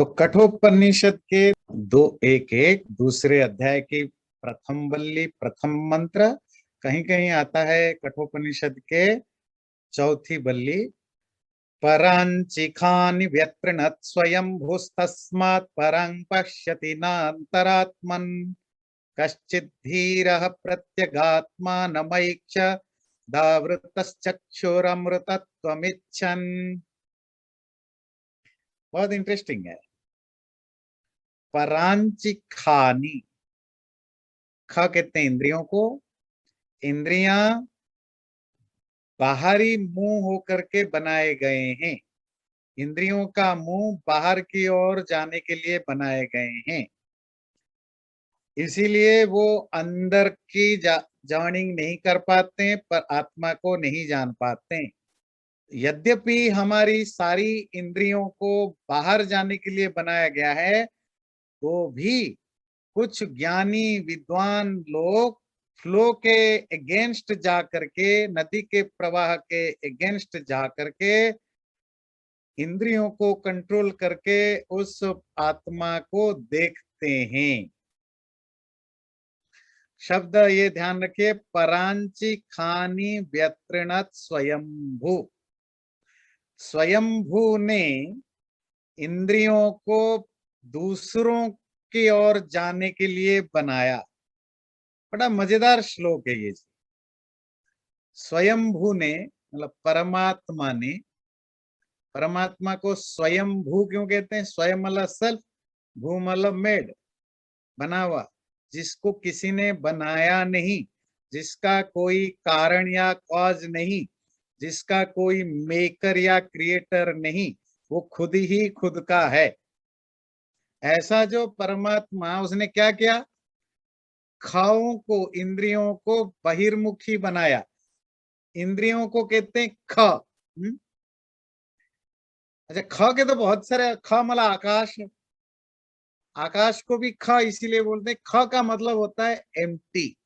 तो कठोपनिषद के दो एक एक दूसरे अध्याय की प्रथम वल्ली प्रथम मंत्र, कहीं कहीं आता है कठोपनिषद के चौथी वल्ली, परांचिखानि व्यतृणत् स्वयं भूस्तस्मात् परं पश्यति नान्तरात्मन् कश्चित् धीरः प्रत्यगात्मानमैक्ष दावृतश्चक्षुरमृतत्वमिच्छन्। बहुत इंटरेस्टिंग है। परांचिखानि, ख कहते हैं इंद्रियों को। इंद्रियां बाहरी मुंह होकर के बनाए गए हैं। इंद्रियों का मुंह बाहर की ओर जाने के लिए बनाए गए हैं, इसीलिए वो अंदर की जर्निंग नहीं कर पाते, पर आत्मा को नहीं जान पाते। यद्यपि हमारी सारी इंद्रियों को बाहर जाने के लिए बनाया गया है, तो भी कुछ ज्ञानी विद्वान लोग फ्लो के अगेंस्ट जा करके, नदी के प्रवाह के अगेंस्ट जा करके इंद्रियों को कंट्रोल करके उस आत्मा को देखते हैं। शब्द ये ध्यान रखिए, परांची खानी व्यतृणत स्वयंभू। स्वयंभू ने इंद्रियों को दूसरों की ओर जाने के लिए बनाया। बड़ा मजेदार श्लोक है ये। स्वयंभू ने मतलब परमात्मा ने, परमात्मा को स्वयंभू क्यों कहते हैं? स्वयं मतलब सेल्फ, भू मतलब मेड, बना हुआ, जिसको किसी ने बनाया नहीं, जिसका कोई कारण या कॉज नहीं, जिसका कोई मेकर या क्रिएटर नहीं, वो खुद ही खुद का है। ऐसा जो परमात्मा, उसने क्या किया? खाओं को, इंद्रियों को बहिर्मुखी बनाया। इंद्रियों को कहते हैं ख। अच्छा, ख के तो बहुत सारे, ख मतलब आकाश, आकाश को भी ख इसीलिए बोलते हैं। ख का मतलब होता है एम्प्टी,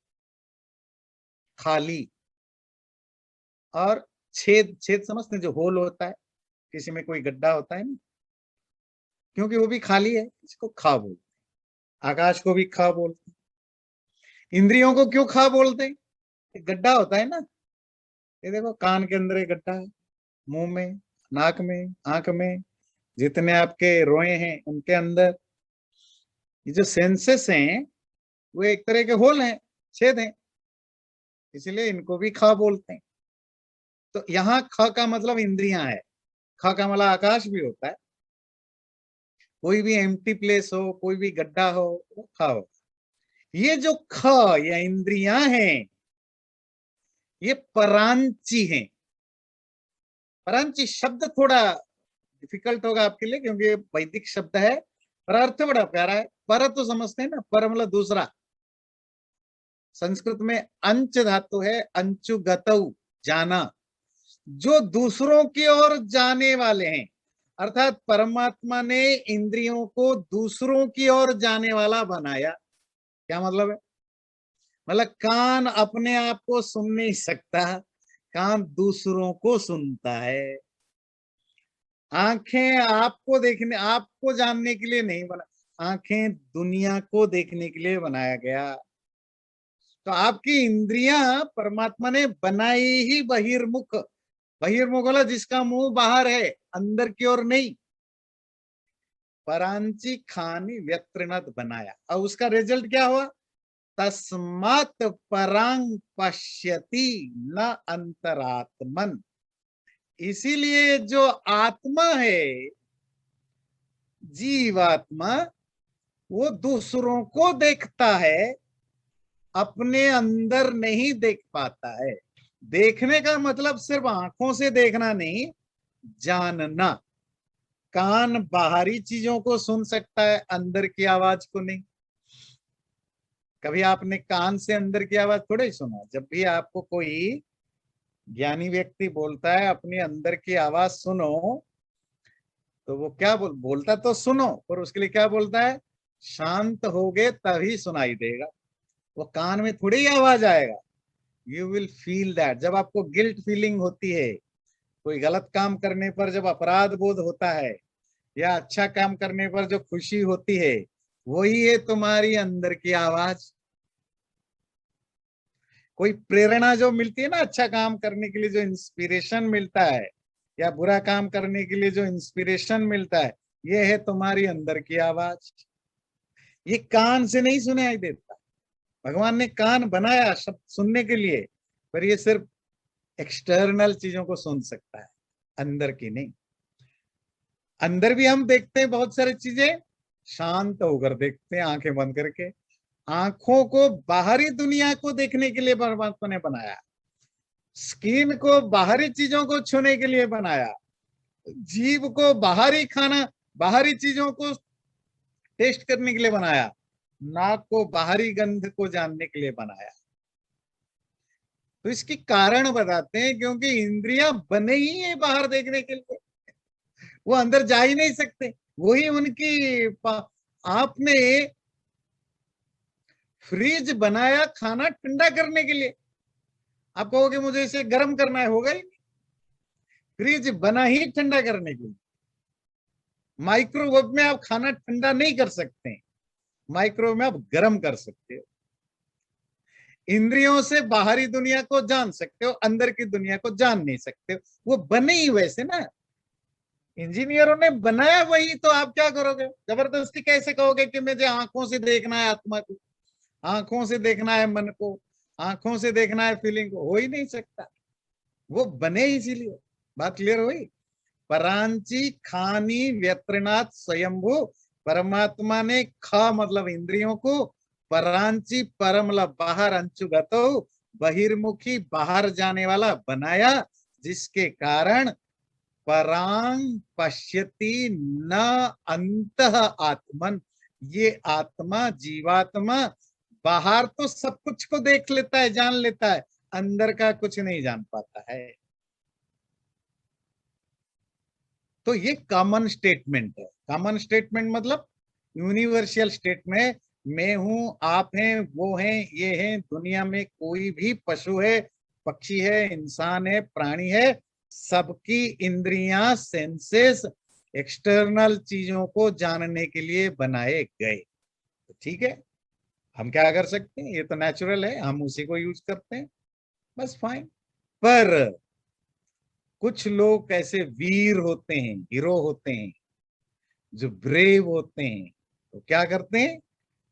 खाली। और छेद, छेद समझते हैं, जो होल होता है, किसी में कोई गड्ढा होता है ना, क्योंकि वो भी खाली है, इसको खा बोलते हैं। आकाश को भी खा बोलते हैं। इंद्रियों को क्यों खा बोलते हैं? गड्ढा होता है ना, ये देखो कान के अंदर एक गड्ढा है, मुंह में, नाक में, आंख में, जितने आपके रोए हैं उनके अंदर। ये जो सेंसेस हैं वो एक तरह के होल हैं, छेद हैं, इसलिए इनको भी खा बोलते हैं। तो यहाँ ख का मतलब इंद्रियां है। ख का मतलब आकाश भी होता है। कोई भी एम्प्टी प्लेस हो, कोई भी गड्ढा हो, वो ख हो। ये जो ख या इंद्रियां हैं, ये परांची हैं। परांची शब्द थोड़ा डिफिकल्ट होगा आपके लिए, क्योंकि वैदिक शब्द है, पर अर्थ बड़ा प्यारा है। पर तो समझते हैं ना, पर मतलब दूसरा। संस्कृत में अंच धातु है, अंचु गतौ, जाना, जो दूसरों की ओर जाने वाले हैं। अर्थात परमात्मा ने इंद्रियों को दूसरों की ओर जाने वाला बनाया। क्या मतलब है? मतलब कान अपने आप को सुन नहीं सकता, कान दूसरों को सुनता है। आंखें आपको देखने, आपको जानने के लिए नहीं बना, आंखें दुनिया को देखने के लिए बनाया गया। तो आपकी इंद्रियां परमात्मा ने बनाई ही बहिर्मुख। बहिर्मुख वाला जिसका मुंह बाहर है, अंदर की ओर नहीं। परांची खानी व्यतृणत बनाया, और उसका रिजल्ट क्या हुआ? तस्मात् परांग पश्यति न अंतरात्मन। इसीलिए जो आत्मा है, जीवात्मा, वो दूसरों को देखता है, अपने अंदर नहीं देख पाता है। देखने का मतलब सिर्फ आंखों से देखना नहीं, जानना। कान बाहरी चीजों को सुन सकता है, अंदर की आवाज को नहीं। कभी आपने कान से अंदर की आवाज थोड़े ही सुना। जब भी आपको कोई ज्ञानी व्यक्ति बोलता है अपनी अंदर की आवाज सुनो, तो वो क्या बोलता तो सुनो, पर उसके लिए क्या बोलता है? शांत होगे तभी सुनाई देगा, वो कान में थोड़ी ही आवाज आएगा। You will feel that. जब आपको गिल्ट फीलिंग होती है, कोई गलत काम करने पर जब अपराध बोध होता है, या अच्छा काम करने पर जो खुशी होती है, वही है तुम्हारी अंदर की आवाज। कोई प्रेरणा जो मिलती है ना अच्छा काम करने के लिए, जो इंस्पिरेशन मिलता है, या बुरा काम करने के लिए जो इंस्पिरेशन मिलता है, ये है तुम्हारी अंदर की आवाज। ये कान से नहीं सुनाई देता। भगवान ने कान बनाया शब्द सुनने के लिए, पर ये सिर्फ एक्सटर्नल चीजों को सुन सकता है, अंदर की नहीं। अंदर भी हम देखते हैं बहुत सारी चीजें, शांत होकर देखते हैं, आंखें बंद करके। आंखों को बाहरी दुनिया को देखने के लिए परमात्मा ने बनाया, स्किन को बाहरी चीजों को छूने के लिए बनाया, जीभ को बाहरी खाना, बाहरी चीजों को टेस्ट करने के लिए बनाया, नाक को बाहरी गंध को जानने के लिए बनाया। तो इसकी कारण बताते हैं, क्योंकि इंद्रियां बने ही है बाहर देखने के लिए, वो अंदर जा ही नहीं सकते। वही उनकी आपने फ्रिज बनाया खाना ठंडा करने के लिए, आप कहोगे मुझे इसे गर्म करना है, होगा ही नहीं। फ्रिज बना ही ठंडा करने के लिए। माइक्रोवेव में आप खाना ठंडा नहीं कर सकते, माइक्रोवेव में आप गर्म कर सकते हो। इंद्रियों से बाहरी दुनिया को जान सकते हो, अंदर की दुनिया को जान नहीं सकते हो। वो बने ही वैसे ना, इंजीनियरों ने बनाया वही, तो आप क्या करोगे? जबरदस्ती कैसे कहोगे कि मुझे आंखों से देखना है आत्मा को, आंखों से देखना है मन को, आंखों से देखना है फीलिंग को? हो ही नहीं सकता। वो बने इसीलिए। बात क्लियर हुई? परांची खानी व्यत्रनाथ स्वयंभू, परमात्मा ने ख मतलब इंद्रियों को, परांची पर मतलब बाहर, अंचुगतो बहिर्मुखी बाहर जाने वाला बनाया, जिसके कारण परांग पश्यति न अंतः आत्मन, ये आत्मा जीवात्मा बाहर तो सब कुछ को देख लेता है, जान लेता है, अंदर का कुछ नहीं जान पाता है। तो ये कॉमन स्टेटमेंट है। कॉमन स्टेटमेंट मतलब यूनिवर्सल स्टेटमेंट। मैं हूं, आप हैं, वो हैं, ये हैं। दुनिया में कोई भी पशु है, पक्षी है, इंसान है, प्राणी है, सबकी इंद्रियां, सेंसेस एक्सटर्नल चीजों को जानने के लिए बनाए गए। तो ठीक है, हम क्या कर सकते हैं? ये तो नेचुरल है, हम उसी को यूज करते हैं, बस फाइन। पर कुछ लोग ऐसे वीर होते हैं, हीरो होते हैं, जो ब्रेव होते हैं, तो क्या करते हैं?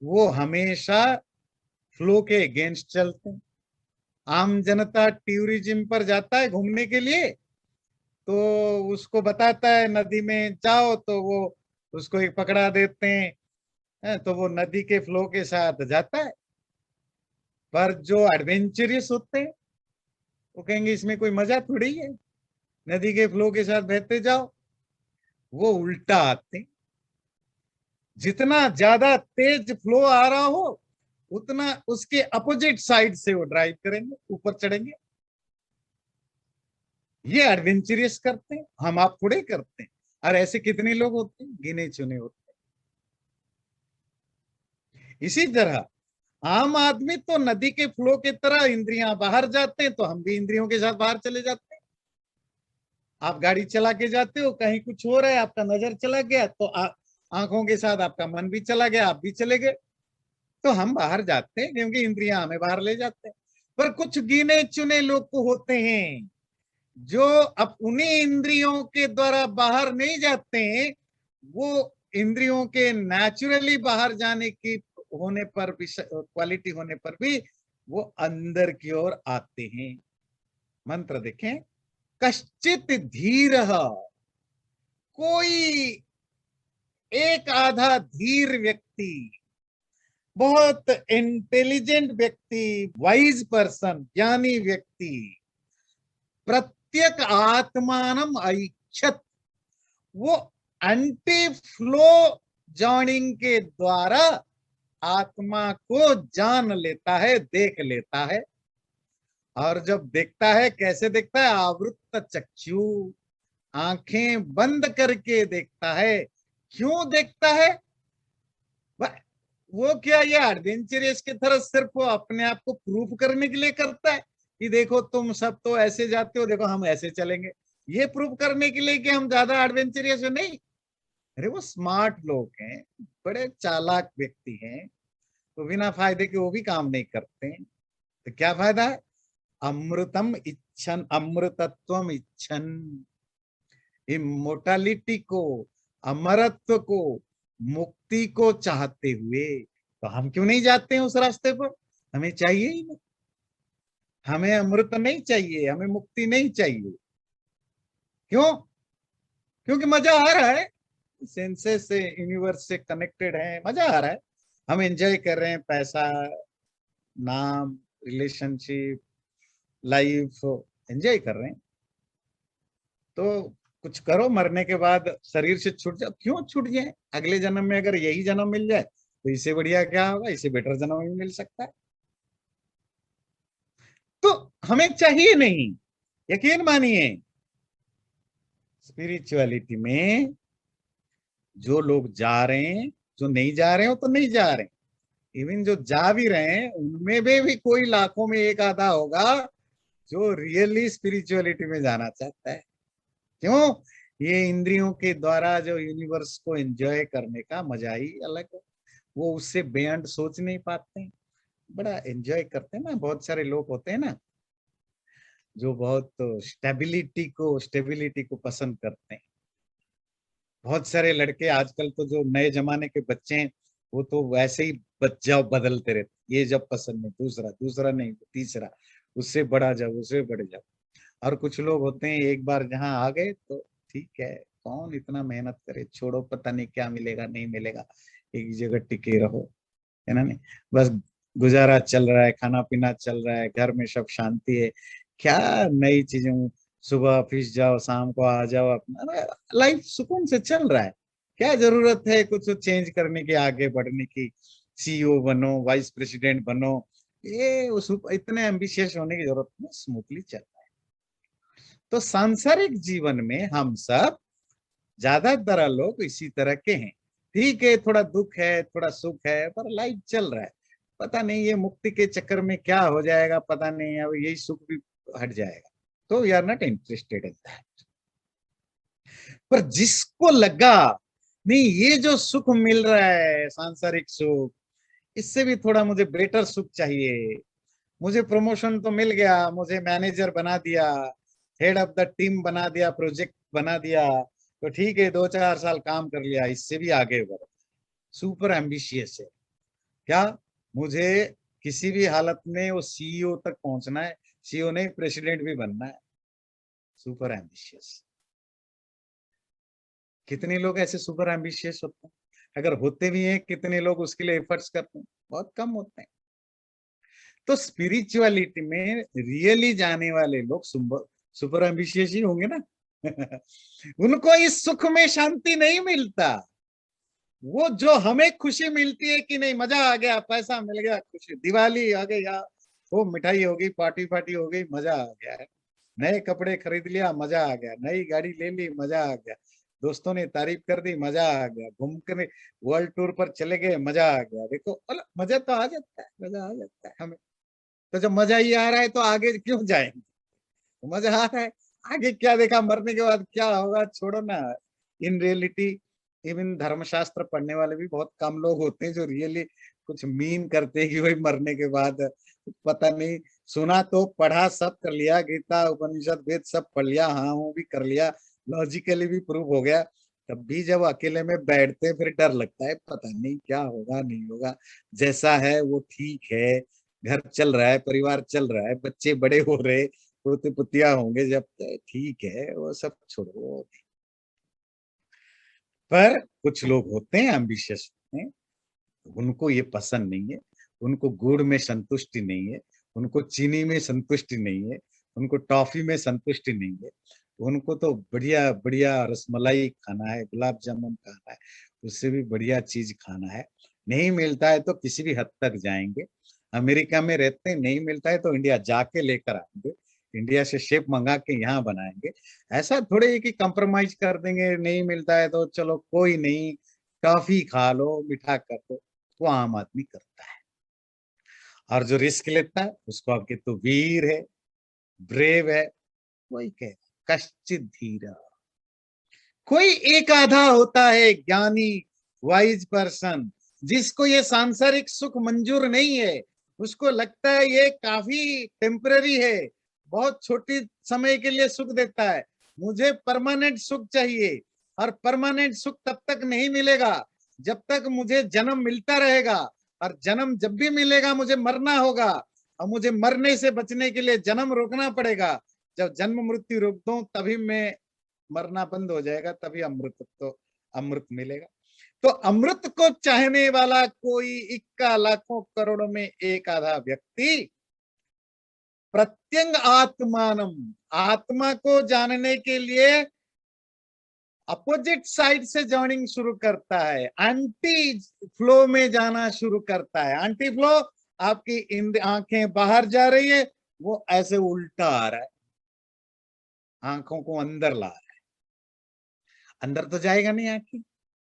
वो हमेशा फ्लो के अगेंस्ट चलते हैं। आम जनता टूरिज्म पर जाता है घूमने के लिए, तो उसको बताता है नदी में जाओ, तो वो उसको एक पकड़ा देते हैं, तो वो नदी के फ्लो के साथ जाता है। पर जो एडवेंचरस होते हैं, वो कहेंगे इसमें कोई मजा थोड़ी है, नदी के फ्लो के साथ बहते जाओ। वो उल्टा आते हैं। जितना ज्यादा तेज फ्लो आ रहा हो, उतना उसके अपोजिट साइड से वो ड्राइव करेंगे, ऊपर चढ़ेंगे। ये एडवेंचरस करते हैं, हम आप थोड़े करते हैं। और ऐसे कितने लोग होते हैं? गिने चुने होते हैं। इसी तरह आम आदमी तो नदी के फ्लो की तरह इंद्रियां बाहर जाते हैं, तो हम भी इंद्रियों के साथ बाहर चले जाते हैं। आप गाड़ी चला के जाते हो, कहीं कुछ हो रहा है, आपका नजर चला गया, तो आंखों के साथ आपका मन भी चला गया, आप भी चले गए। तो हम बाहर जाते हैं, क्योंकि इंद्रियां हमें बाहर ले जाते हैं। पर कुछ गिने चुने लोग को होते हैं, जो अब उन्हीं इंद्रियों के द्वारा बाहर नहीं जाते हैं, वो इंद्रियों के नेचुरली बाहर जाने की होने पर भी, क्वालिटी होने पर भी, वो अंदर की ओर आते हैं। मंत्र देखें, कश्चित धीर, कोई एक आधा धीर व्यक्ति, बहुत इंटेलिजेंट व्यक्ति, वाइज पर्सन, ज्ञानी व्यक्ति, प्रत्येक आत्मानम ऐक्षत, वो एंटी फ्लो जॉइनिंग के द्वारा आत्मा को जान लेता है, देख लेता है। और जब देखता है, कैसे देखता है? आवृत्त चक्षु, आंखें बंद करके देखता है। क्यों देखता है? वो क्या, ये एडवेंचरस की तरह सिर्फ वो अपने आप को प्रूव करने के लिए करता है कि देखो तुम सब तो ऐसे जाते हो, देखो हम ऐसे चलेंगे? ये प्रूव करने के लिए कि हम ज्यादा एडवेंचरस है? नहीं। अरे वो स्मार्ट लोग हैं, बड़े चालाक व्यक्ति हैं, तो बिना फायदे के वो भी काम नहीं करते हैं। तो क्या फायदा है? अमृतम इच्छन, अमृतत्वम इच्छन, इमोर्टलिटी को, अमरत्व को, मुक्ति को चाहते हुए, तो हम क्यों नहीं जाते हैं उस रास्ते पर? हमें चाहिए ही नहीं, हमें अमृत नहीं चाहिए, हमें मुक्ति नहीं चाहिए। क्यों? क्योंकि मजा आ रहा है, सेंसेस से, यूनिवर्स से कनेक्टेड है, मजा आ रहा है, हम एंजॉय कर रहे हैं, पैसा, नाम, रिलेशनशिप, लाइफ एंजॉय कर रहे हैं। तो कुछ करो, मरने के बाद शरीर से छूट जाओ, क्यों छूट जाए? अगले जन्म में अगर यही जन्म मिल जाए तो इससे बढ़िया क्या होगा? इससे बेटर जन्म भी मिल सकता है। तो हमें चाहिए नहीं, यकीन मानिए, स्पिरिचुअलिटी में जो लोग जा रहे हैं, जो नहीं जा रहे हो तो नहीं जा रहे, इवन जो जा भी रहे हैं उनमें भी कोई लाखों में एक आधा होगा जो रियली स्पिरिचुअलिटी में जाना चाहता है। क्यों? ये इंद्रियों के द्वारा जो यूनिवर्स को एंजॉय करने का मजा ही अलग है, वो उससे बियॉन्ड सोच नहीं पाते हैं। बड़ा एंजॉय करते हैं ना, बहुत सारे लोग होते हैं ना जो बहुत स्टेबिलिटी को पसंद करते हैं। बहुत सारे लड़के आजकल तो जो नए जमाने के बच्चे हैं, वो तो वैसे ही बच्चा बदलते रहते, ये जब पसंद नहीं दूसरा, दूसरा नहीं तीसरा, उससे बड़ा जाओ, उससे बड़े जाओ। और कुछ लोग होते हैं एक बार जहां आ गए तो ठीक है, कौन इतना मेहनत करे, छोड़ो, पता नहीं क्या मिलेगा नहीं मिलेगा, एक जगह टिके रहो, है ना? नहीं, बस गुजारा चल रहा है, खाना पीना चल रहा है, घर में सब शांति है, क्या नई चीजें, सुबह ऑफिस जाओ, शाम को आ जाओ, अपना लाइफ सुकून से चल रहा है। क्या जरूरत है कुछ चेंज करने की, आगे बढ़ने की? सीईओ बनो, वाइस प्रेसिडेंट बनो, ये उस इतने एम्बिशियस होने की जरूरत नहीं, स्मूथली चल रहा है। तो सांसारिक जीवन में हम सब, ज्यादातर लोग इसी तरह के हैं। ठीक है, थोड़ा दुख है, थोड़ा सुख है, पर लाइफ चल रहा है। पता नहीं ये मुक्ति के चक्कर में क्या हो जाएगा, पता नहीं, अब यही सुख भी हट जाएगा, तो we are not interested in that. पर जिसको लगा नहीं, ये जो सुख मिल रहा है सांसारिक सुख, इससे भी थोड़ा मुझे बेटर सुख चाहिए, मुझे प्रमोशन तो मिल गया, मुझे मैनेजर बना दिया, हेड ऑफ द टीम बना दिया, प्रोजेक्ट बना दिया, तो ठीक है, 2-4 साल काम कर लिया, इससे भी आगे बढ़ो, सुपर एम्बिशियस है। क्या? मुझे किसी भी हालत में वो सीईओ तक पहुंचना है, सीईओ नहीं, प्रेसिडेंट भी बनना है, सुपर एम्बिशियस। कितने लोग ऐसे सुपर एम्बिशियस होते हैं? अगर होते भी हैं, कितने लोग उसके लिए एफर्ट्स करते हैं? बहुत कम होते हैं। तो स्पिरिचुअलिटी में रियली जाने वाले लोग सुपर एम्बिशियस ही होंगे ना। उनको इस सुख में शांति नहीं मिलता, वो जो हमें खुशी मिलती है कि नहीं, मजा आ गया, पैसा मिल गया, खुशी, दिवाली आ गई यार, वो मिठाई हो गई, पार्टी पार्टी हो गई, मजा आ गया है, नए कपड़े खरीद लिया, मजा आ गया, नई गाड़ी ले ली, मजा आ गया, दोस्तों ने तारीफ कर दी, मजा आ गया, घूमने वर्ल्ड टूर पर चले गए, मजा आ गया। देखो, मजा तो आ जाता है, मजा आ जाता है हमें। तो जब मजा ही आ रहा है तो आगे क्यों जाएंगे? तो मजा आ रहा है, आगे क्या देखा, मरने के बाद क्या होगा, छोड़ो ना। इन रियलिटी, इवन धर्मशास्त्र पढ़ने वाले भी बहुत कम लोग होते हैं जो रियली कुछ मीन करते हैं कि भाई मरने के बाद पता नहीं। सुना तो पढ़ा सब कर लिया, गीता उपनिषद वेद सब पढ़ लिया, हाँ हूँ भी कर लिया, लॉजिकली भी प्रूव हो गया, तब भी जब अकेले में बैठते फिर डर लगता है, पता नहीं क्या होगा नहीं होगा, जैसा है वो ठीक है, घर चल रहा है, परिवार चल रहा है, बच्चे बड़े हो रहे, पोते पुतिया होंगे जब, ठीक है, वो सब छोड़ो। पर कुछ लोग होते हैं एम्बिशियस होते हैं, उनको ये पसंद नहीं है, उनको गुड़ में संतुष्टि नहीं है, उनको चीनी में संतुष्टि नहीं है, उनको टॉफी में संतुष्टि नहीं है, उनको तो बढ़िया बढ़िया रसमलाई खाना है, गुलाब जामुन खाना है, उससे भी बढ़िया चीज खाना है। नहीं मिलता है तो किसी भी हद तक जाएंगे, अमेरिका में रहते हैं, नहीं मिलता है तो इंडिया जाके लेकर आएंगे, इंडिया से शेप मंगा के यहाँ बनाएंगे। ऐसा थोड़े है कि कंप्रोमाइज कर देंगे, नहीं मिलता है तो चलो कोई नहीं, टॉफी खा लो, मिठा कर दो, वो आम आदमी करता है। और जो रिस्क लेता है उसको आपके तो वीर है, ब्रेव है, वही कह कश्चित धीरा, कोई एक आधा होता है ज्ञानी वाइज पर्सन, जिसको ये सांसारिक सुख मंजूर नहीं है, उसको लगता है ये काफी टेम्पररी है, बहुत छोटी समय के लिए सुख देता है, मुझे परमानेंट सुख चाहिए। और परमानेंट सुख तब तक नहीं मिलेगा जब तक मुझे जन्म मिलता रहेगा, और जन्म जब भी मिलेगा मुझे मरना होगा, और मुझे मरने से बचने के लिए जन्म रोकना पड़ेगा। जब जन्म मृत्यु रोक दूं तभी मैं मरना बंद हो जाएगा, तभी अमृत मिलेगा। तो अमृत को चाहने वाला कोई इक्का लाखों करोड़ों में एक आधा व्यक्ति प्रत्यंग आत्मानम, आत्मा को जानने के लिए अपोजिट साइड से जर्निंग शुरू करता है, एंटी फ्लो में जाना शुरू करता है। एंटी फ्लो, आपकी आंखें बाहर जा रही है, वो ऐसे उल्टा आ रहा है, आंखों को अंदर ला रहा है। अंदर तो जाएगा नहीं आंखें,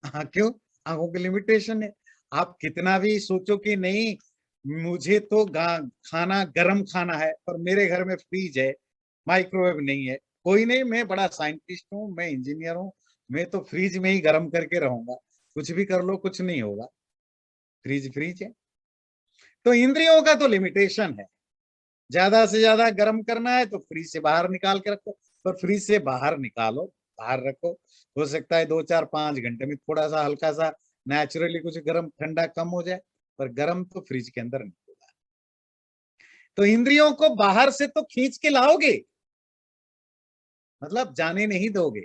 हाँ क्यों? आंखों की लिमिटेशन है। आप कितना भी सोचो कि नहीं मुझे तो खाना गर्म खाना है, पर मेरे घर में फ्रीज है, माइक्रोवेव नहीं है, कोई नहीं, मैं बड़ा साइंटिस्ट हूँ, मैं इंजीनियर हूँ, मैं तो फ्रीज में ही गर्म करके रहूंगा, कुछ भी कर लो कुछ नहीं होगा, फ्रीज फ्रीज है। तो इंद्रियों का तो लिमिटेशन है, ज्यादा से ज्यादा गर्म करना है तो फ्रीज से बाहर निकाल के रखो, पर फ्रीज से बाहर निकालो, बाहर रखो, हो सकता है 2 4 5 घंटे में थोड़ा सा हल्का सा नेचुरली कुछ गर्म ठंडा कम हो जाए, पर गर्म तो फ्रिज के अंदर नहीं होगा। तो इंद्रियों को बाहर से तो खींच के लाओगे, मतलब जाने नहीं दोगे,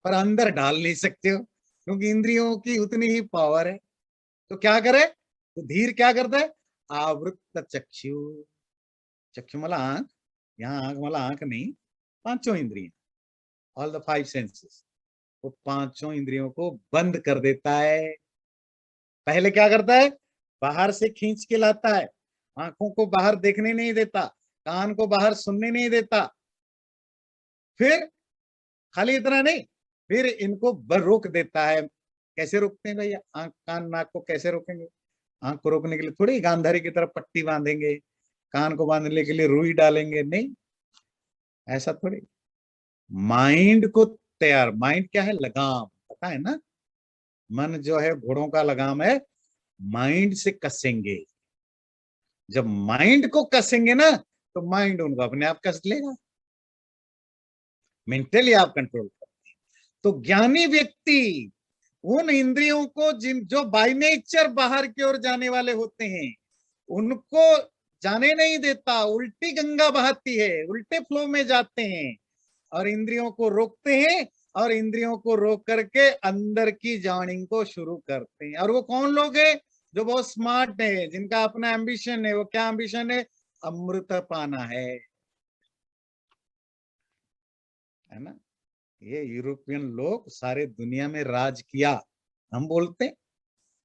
पर अंदर डाल नहीं सकते हो, क्योंकि इंद्रियों की उतनी ही पावर है। तो क्या करे? तो धीर क्या करता है? आवृत्त चक्षु, चक्षु मला आंख, यहाँ आंख मला आंख नहीं, पांचों इंद्रिय, ऑल द 5 सेंसेस, वो पांचों इंद्रियों को बंद कर देता है। पहले क्या करता है? बाहर से खींच के लाता है, आंखों को बाहर देखने नहीं देता, कान को बाहर सुनने नहीं देता, फिर खाली इतना नहीं, फिर इनको रोक देता है। कैसे रोकते हैं भैया? आंख कान नाक को कैसे रोकेंगे? आंख को रोकने के लिए थोड़ी गांधारी की तरफ पट्टी बांधेंगे, कान को बांधने के लिए रुई डालेंगे, नहीं, ऐसा थोड़ी। माइंड को तैयार, माइंड क्या है? लगाम, पता है ना, मन जो है घोड़ों का लगाम है, माइंड से कसेंगे। जब माइंड को कसेंगे ना, तो माइंड उनको अपने आप कस लेगा, मेंटली आप कंट्रोल करते हैं। तो ज्ञानी व्यक्ति उन इंद्रियों को जिन जो बाय नेचर बाहर की ओर जाने वाले होते हैं, उनको जाने नहीं देता, उल्टी गंगा बहाती है, उल्टे फ्लो में जाते हैं, और इंद्रियों को रोकते हैं, और इंद्रियों को रोक करके अंदर की जर्निंग को शुरू करते हैं। और वो कौन लोग हैं? जो बहुत स्मार्ट है, जिनका अपना एम्बिशन है। वो क्या एम्बिशन है? अमृत पाना है ना। ये यूरोपियन लोग सारे दुनिया में राज किया, हम बोलते हैं,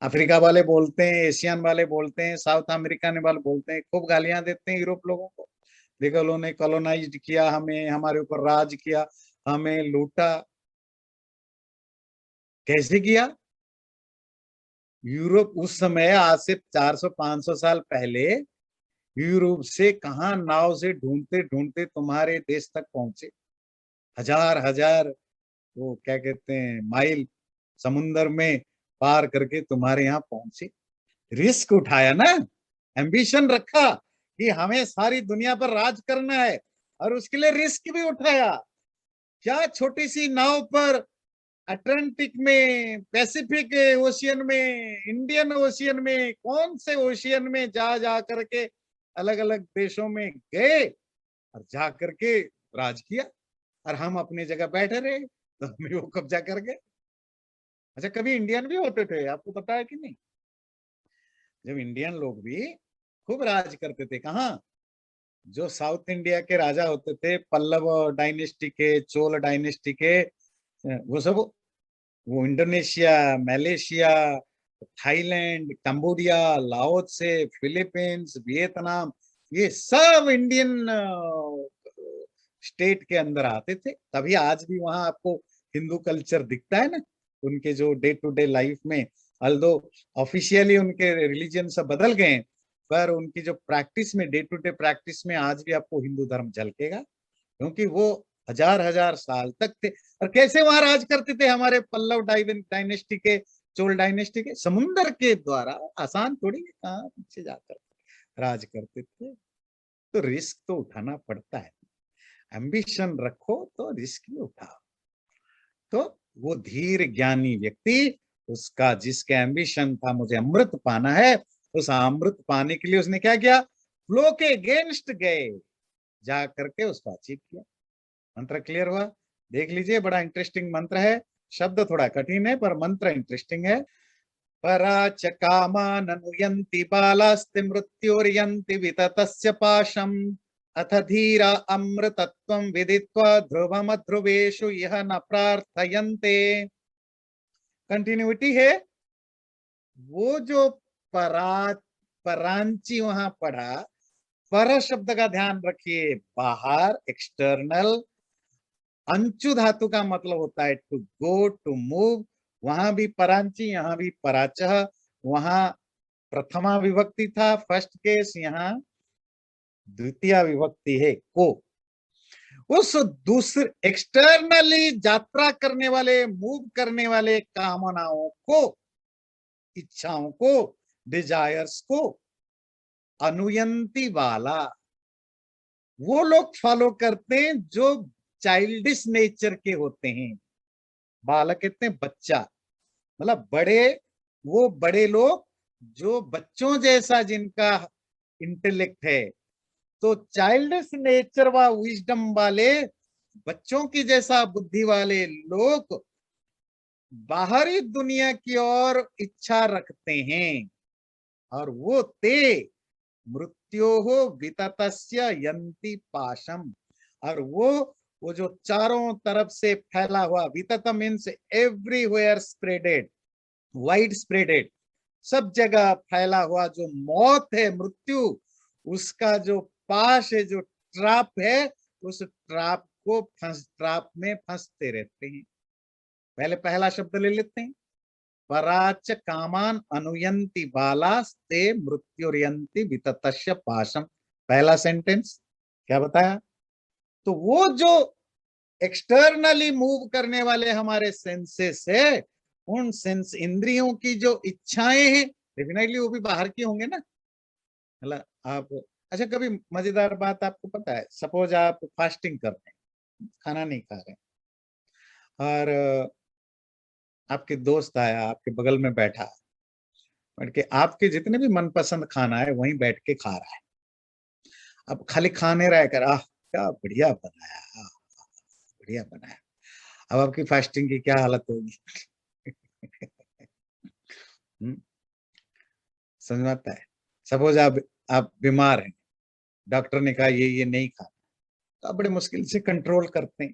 अफ्रीका वाले बोलते हैं, एशियन वाले बोलते हैं, साउथ अमेरिका वाले बोलते हैं, खूब गालियां देते हैं यूरोप लोगों को। देखो उन्होंने कॉलोनाइज्ड किया हमें, हमारे ऊपर राज किया, हमें लूटा। कैसे किया? यूरोप उस समय, आज से 400 500 साल पहले, यूरोप से कहा नाव से ढूंढते ढूंढते तुम्हारे देश तक पहुंचे, हजार हजार, वो क्या कहते हैं, माइल समुन्दर में पार करके तुम्हारे यहाँ पहुंचे। रिस्क उठाया ना, एम्बिशन रखा कि हमें सारी दुनिया पर राज करना है, और उसके लिए रिस्क भी उठाया। क्या छोटी सी नाव पर अटलांटिक में, पैसिफिक ओशियन में, इंडियन ओशियन में, कौन से ओशियन में जा जा करके अलग अलग देशों में गए, और जा करके राज किया, और हम अपनी जगह बैठे रहे, तो हमें वो कब्जा कर गए। अच्छा, कभी इंडियन भी होते थे, आपको पता है कि नहीं? जब इंडियन लोग भी खूब राज करते थे, कहाँ? जो साउथ इंडिया के राजा होते थे, पल्लव डायनेस्टी के, चोल डायनेस्टी के, वो सब, वो Indonesia, Malaysia, Thailand, Cambodia, Laos से, फिलीपींस, वियतनाम, ये सब इंडियन स्टेट के अंदर आते थे। तभी आज भी वहां आपको हिंदू कल्चर दिखता है ना, उनके जो डे टू डे लाइफ में, अल्दो ऑफिशियली उनके रिलीजन सब बदल गए, पर उनकी जो प्रैक्टिस में, डे टू डे प्रैक्टिस में आज भी आपको हिंदू धर्म झलकेगा, क्योंकि वो हजार हजार साल तक थे। और कैसे वहां राज करते थे हमारे पल्लव डायनेस्टी के, चोल डायनेस्टी के? समुन्दर के द्वारा। आसान थोड़ी है, कहाँ पीछे जाकर राज करते थे। तो रिस्क तो उठाना पड़ता है। एम्बिशन रखो तो रिस्क भी उठाओ। तो वो धीर ज्ञानी व्यक्ति, उसका जिसका एम्बिशन था मुझे अमृत पाना है, उस अमृत पाने के लिए उसने क्या किया? फ्लो के अगेंस्ट गए, जा करके उसको अचीव किया। मंत्र क्लियर हुआ? देख लीजिए, बड़ा इंटरेस्टिंग मंत्र है। शब्द थोड़ा कठिन है पर मंत्र इंटरेस्टिंग है। पराच कामान अनुयन्ति बालास्ति मृत्योर्यन्ति विततस्य पाशम् अथ धीरा अमृतत्वं विदित्वा ध्रुवमध्रुवेषु यह न प्रार्थयन्ते। कंटिन्यूटी है। वो जो परांची वहां पढ़ा, पर शब्द का ध्यान रखिए, बाहर, एक्सटर्नल। अंचु धातु का मतलब होता है टू गो, टू मूव। वहां भी परांची, यहाँ भी पराचह। वहां प्रथमा विभक्ति था, फर्स्ट केस, यहाँ द्वितीय विभक्ति है को। उस दूसरे एक्सटर्नली यात्रा करने वाले, मूव करने वाले कामनाओं को, इच्छाओं को, डिजायर्स को अनुयंती वाला वो लोग फॉलो करते हैं जो चाइल्डिश नेचर के होते हैं। बालक कहते हैं बच्चा, मतलब बड़े, वो बड़े लोग जो बच्चों जैसा जिनका इंटेलेक्ट है। तो चाइल्डिश नेचर व विजडम वाले, बच्चों की जैसा बुद्धि वाले लोग बाहरी दुनिया की ओर इच्छा रखते हैं। और वो ते मृत्योः विततस्य यन्ति पाशम। और वो जो चारों तरफ से फैला हुआ, वितत means everywhere spreaded, wide spreaded, सब जगह फैला हुआ जो मौत है, मृत्यु, उसका जो पाश है, जो ट्रैप है, उस ट्रैप को ट्रैप में फंसते रहते हैं। पहले पहला शब्द ले लेते हैं। पराच कामान अनुयंति बालास्ते मृत्युर्यंति विततस्य पाशम। पहला सेंटेंस क्या बताया? तो वो जो एक्सटर्नली मूव करने वाले हमारे सेंसेस है, उन सेंस इंद्रियों की जो इच्छाएं हैं, डेफिनेटली वो भी बाहर की होंगे ना। मतलब आप, अच्छा कभी मजेदार बात आपको पता है, सपोज आप फास्टिंग कर रहे हैं, खाना नहीं खा रहे, और आपके दोस्त आया, आपके बगल में बैठा, बैठ के आपके जितने भी मनपसंद खाना है वहीं बैठ के खा रहा है। अब खाली खाने रह कर, आह क्या बढ़िया बनाया, आह बढ़िया बनाया। अब आपकी फास्टिंग की क्या हालत होगी? समझ में आता है? सपोज आप बीमार हैं, डॉक्टर ने कहा ये नहीं खाना, तो आप बड़े मुश्किल से कंट्रोल करते हैं।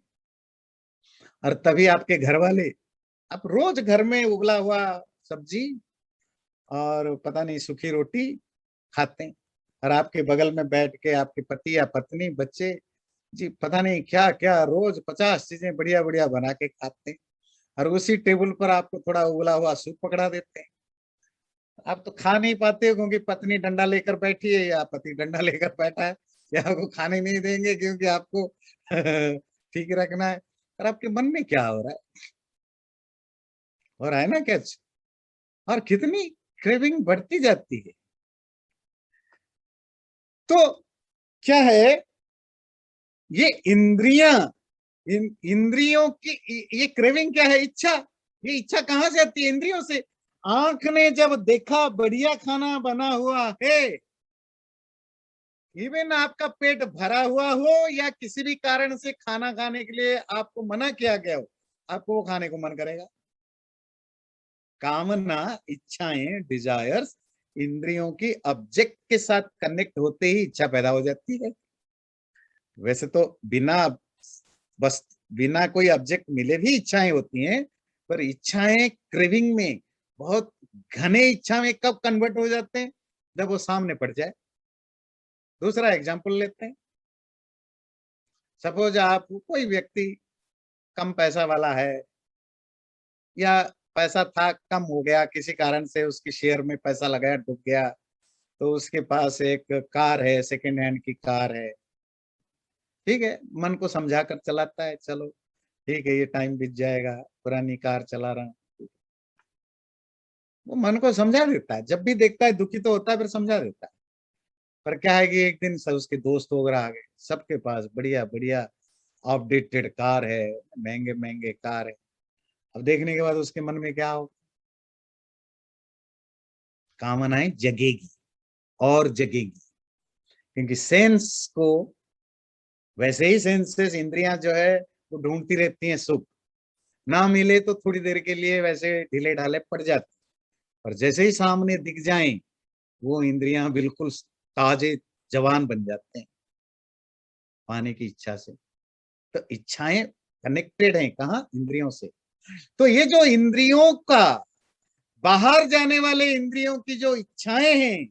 और तभी आपके घर वाले, आप रोज घर में उबला हुआ सब्जी और पता नहीं सूखी रोटी खाते हैं, और आपके बगल में बैठ के आपके पति या पत्नी, बच्चे जी पता नहीं क्या क्या रोज 50 चीजें बढ़िया बढ़िया बना के खाते हैं, और उसी टेबल पर आपको थोड़ा उबला हुआ सूप पकड़ा देते हैं। आप तो खा नहीं पाते हो क्योंकि पत्नी डंडा लेकर बैठी है या पति डंडा लेकर बैठा है, या आपको खाने नहीं देंगे क्योंकि आपको ठीक रखना है। और आपके मन में क्या हो रहा है ना क्या? और कितनी क्रेविंग बढ़ती जाती है। तो क्या है, ये इंद्रियां, इंद्रियों की ये क्रेविंग क्या है? इच्छा। ये इच्छा कहां से आती है? इंद्रियों से। आंख ने जब देखा बढ़िया खाना बना हुआ है, इवन आपका पेट भरा हुआ हो या किसी भी कारण से खाना खाने के लिए आपको मना किया गया हो, आपको वो खाने को मन करेगा। कामना, इच्छाएं, डिजायर्स इंद्रियों की ऑब्जेक्ट के साथ कनेक्ट होते ही इच्छा पैदा हो जाती है। वैसे तो बस बिना कोई ऑब्जेक्ट मिले भी इच्छाएं होती हैं, पर इच्छाएं क्रेविंग में, बहुत घने इच्छा में कब कन्वर्ट हो जाते हैं? जब वो सामने पड़ जाए। दूसरा एग्जांपल लेते हैं। सपोज आप, कोई व्यक्ति कम पैसा वाला है, या पैसा था कम हो गया, किसी कारण से उसकी शेयर में पैसा लगाया डूब गया, तो उसके पास एक कार है, सेकेंड हैंड की कार है, ठीक है, मन को समझा कर चलाता है, चलो ठीक है, ये टाइम बीत जाएगा, पुरानी कार चला रहा हूँ। वो मन को समझा देता है, जब भी देखता है दुखी तो होता है, फिर समझा देता है। पर क्या है कि एक दिन सब उसके दोस्त वगैरह आ गए, सबके पास बढ़िया बढ़िया अपडेटेड कार है, महंगे महंगे कार है। अब देखने के बाद उसके मन में क्या हो, कामनाएं जगेगी और जगेगी, क्योंकि सेंस को, वैसे ही सेंसेस इंद्रियां जो है वो ढूंढती रहती हैं सुख, ना मिले तो थोड़ी देर के लिए वैसे ढीले ढाले पड़ जाते, पर जैसे ही सामने दिख जाएं वो इंद्रियां बिल्कुल ताजे जवान बन जाते हैं पाने की इच्छा से। तो इच्छाएं कनेक्टेड हैं कहाँ, इंद्रियों से। तो ये जो इंद्रियों का, बाहर जाने वाले इंद्रियों की जो इच्छाएं हैं,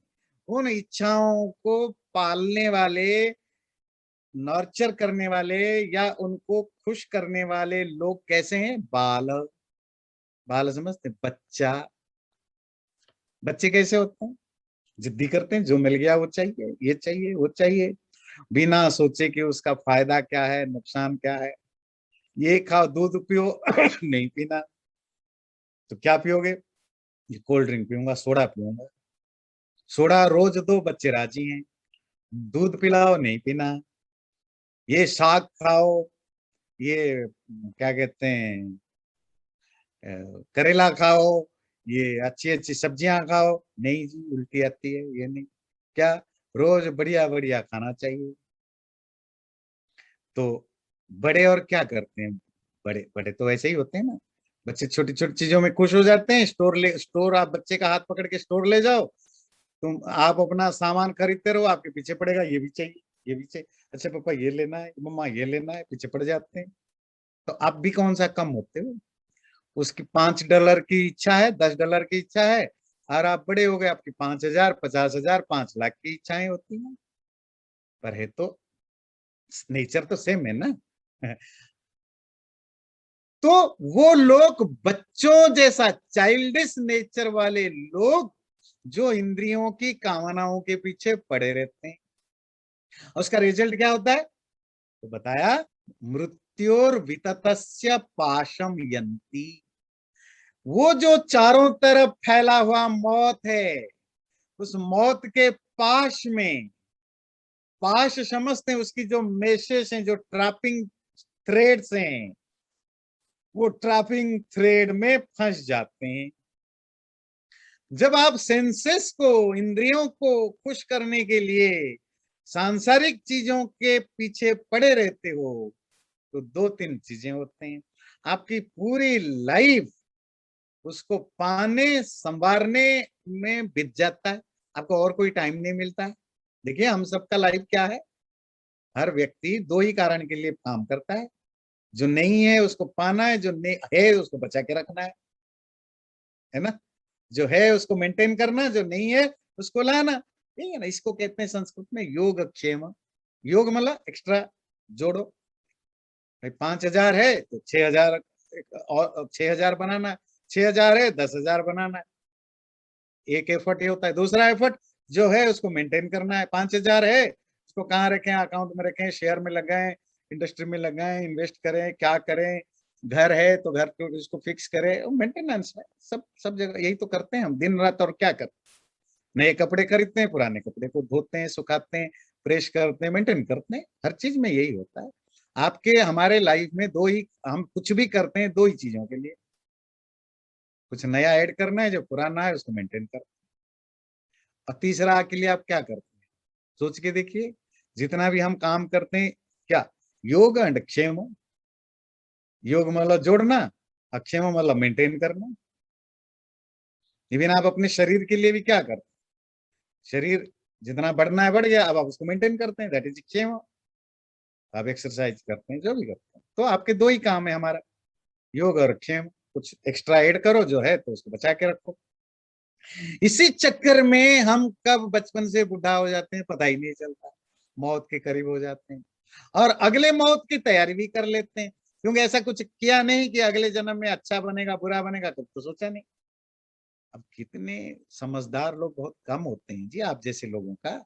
उन इच्छाओं को पालने वाले, नर्चर करने वाले, या उनको खुश करने वाले लोग कैसे हैं, बाल। बाल समझते, बच्चा। बच्चे कैसे होते हैं, जिद्दी करते हैं, जो मिल गया वो चाहिए, ये चाहिए वो चाहिए, बिना सोचे कि उसका फायदा क्या है, नुकसान क्या है। ये खाओ, दूध पियो नहीं पीना, तो क्या पियोगे, ये कोल्ड ड्रिंक पीऊंगा, सोडा पीऊंगा। सोडा रोज दो, बच्चे राजी हैं। दूध पिलाओ, नहीं पीना। ये साग खाओ, ये क्या कहते हैं, करेला खाओ, ये अच्छी अच्छी सब्जियां खाओ, नहीं जी उल्टी आती है, ये नहीं। क्या, रोज बढ़िया बढ़िया खाना चाहिए। तो बड़े और क्या करते हैं, बड़े बड़े तो ऐसे ही होते हैं ना। बच्चे छोटी छोटी चीजों में खुश हो जाते हैं, स्टोर आप बच्चे का हाथ पकड़ के स्टोर ले जाओ, तुम आप अपना सामान खरीदते रहो, आपके पीछे पड़ेगा, ये भी चाहिए, ये भी चाहिए, अच्छा पापा ये लेना है, मम्मा ये लेना है, पीछे पड़ जाते हैं। तो आप भी कौन सा कम होते हो, उसकी $5 की इच्छा है, $10 की इच्छा है, और आप बड़े हो गए, आपकी 5,000, 50,000, 5 लाख की इच्छाएं होती हैं। पर है तो, नेचर तो सेम है ना। तो वो लोग, बच्चों जैसा चाइल्डिश नेचर वाले लोग, जो इंद्रियों की कामनाओं के पीछे पड़े रहते हैं, उसका रिजल्ट क्या होता है, तो बताया, मृत्योर विततस्य पाशम यंती। वो जो चारों तरफ फैला हुआ मौत है, उस मौत के पाश में, पाश समझते हैं, उसकी जो मेशेस हैं, जो ट्रैपिंग थ्रेड्स हैं, वो ट्रैपिंग थ्रेड में फंस जाते हैं। जब आप सेंसेस को, इंद्रियों को खुश करने के लिए सांसारिक चीजों के पीछे पड़े रहते हो, तो दो तीन चीजें होते हैं, आपकी पूरी लाइफ उसको पाने संवारने में बीत जाता है, आपको और कोई टाइम नहीं मिलता है। देखिए हम सबका लाइफ क्या है, हर व्यक्ति दो ही कारण के लिए काम करता है, जो नहीं है उसको पाना है, जो नहीं है उसको बचा के रखना है ना, जो है उसको मेंटेन करना, जो नहीं है उसको लाना। ठीक है ना, इसको कहते हैं संस्कृत में योग क्षेम। योग मतलब एक्स्ट्रा जोड़ो, भाई 5,000 है तो 6,000, और 6,000 बनाना है, 6,000 है 10,000 बनाना है। एक एफर्ट ये होता है, दूसरा एफर्ट जो है उसको मेंटेन करना है। 5,000 है, उसको कहाँ रखें, अकाउंट में रखें, शेयर में लगाएं, इंडस्ट्री में लगाएं, इन्वेस्ट करें, क्या करें, घर है तो घर को उसको फिक्स करें, मेंटेनेंस है, सब सब जगह यही तो करते हैं हम दिन रात। और क्या करते हैं, नए कपड़े खरीदते हैं, पुराने कपड़े को धोते हैं, सुखाते हैं, प्रेस करते हैं, मेंटेन करते हैं, हर चीज में यही होता है। आपके हमारे लाइफ में दो ही, हम कुछ भी करते हैं दो ही चीजों के लिए, कुछ नया ऐड करना है, जो पुराना है उसको मेंटेन करना है। और तीसरा के लिए आप क्या करते हैं, सोच के देखिए, जितना भी हम काम करते हैं, क्या, योग एंड क्षेम। योग मतलब जोड़ना, अक्षेम मतलब मेंटेन करना। इवन आप अपने शरीर के लिए भी क्या करते हैं, शरीर जितना बढ़ना है बढ़ गया, अब आप उसको मेंटेन करते हैं, दैट इज क्षेम। आप एक्सरसाइज करते हैं, जो भी करते हैं, तो आपके दो ही काम है हमारा, योग और क्षेम। कुछ एक्स्ट्रा ऐड करो जो है तो उसको बचा के रखो। इसी चक्कर में हम कब बचपन से बुढ़ा हो जाते हैं पता ही नहीं चलता, मौत के करीब हो जाते हैं, और अगले मौत की तैयारी भी कर लेते हैं, क्योंकि ऐसा कुछ किया नहीं कि अगले जन्म में अच्छा बनेगा बुरा बनेगा, कब तो सोचा नहीं। अब कितने समझदार लोग बहुत कम होते हैं जी, आप जैसे लोगों का,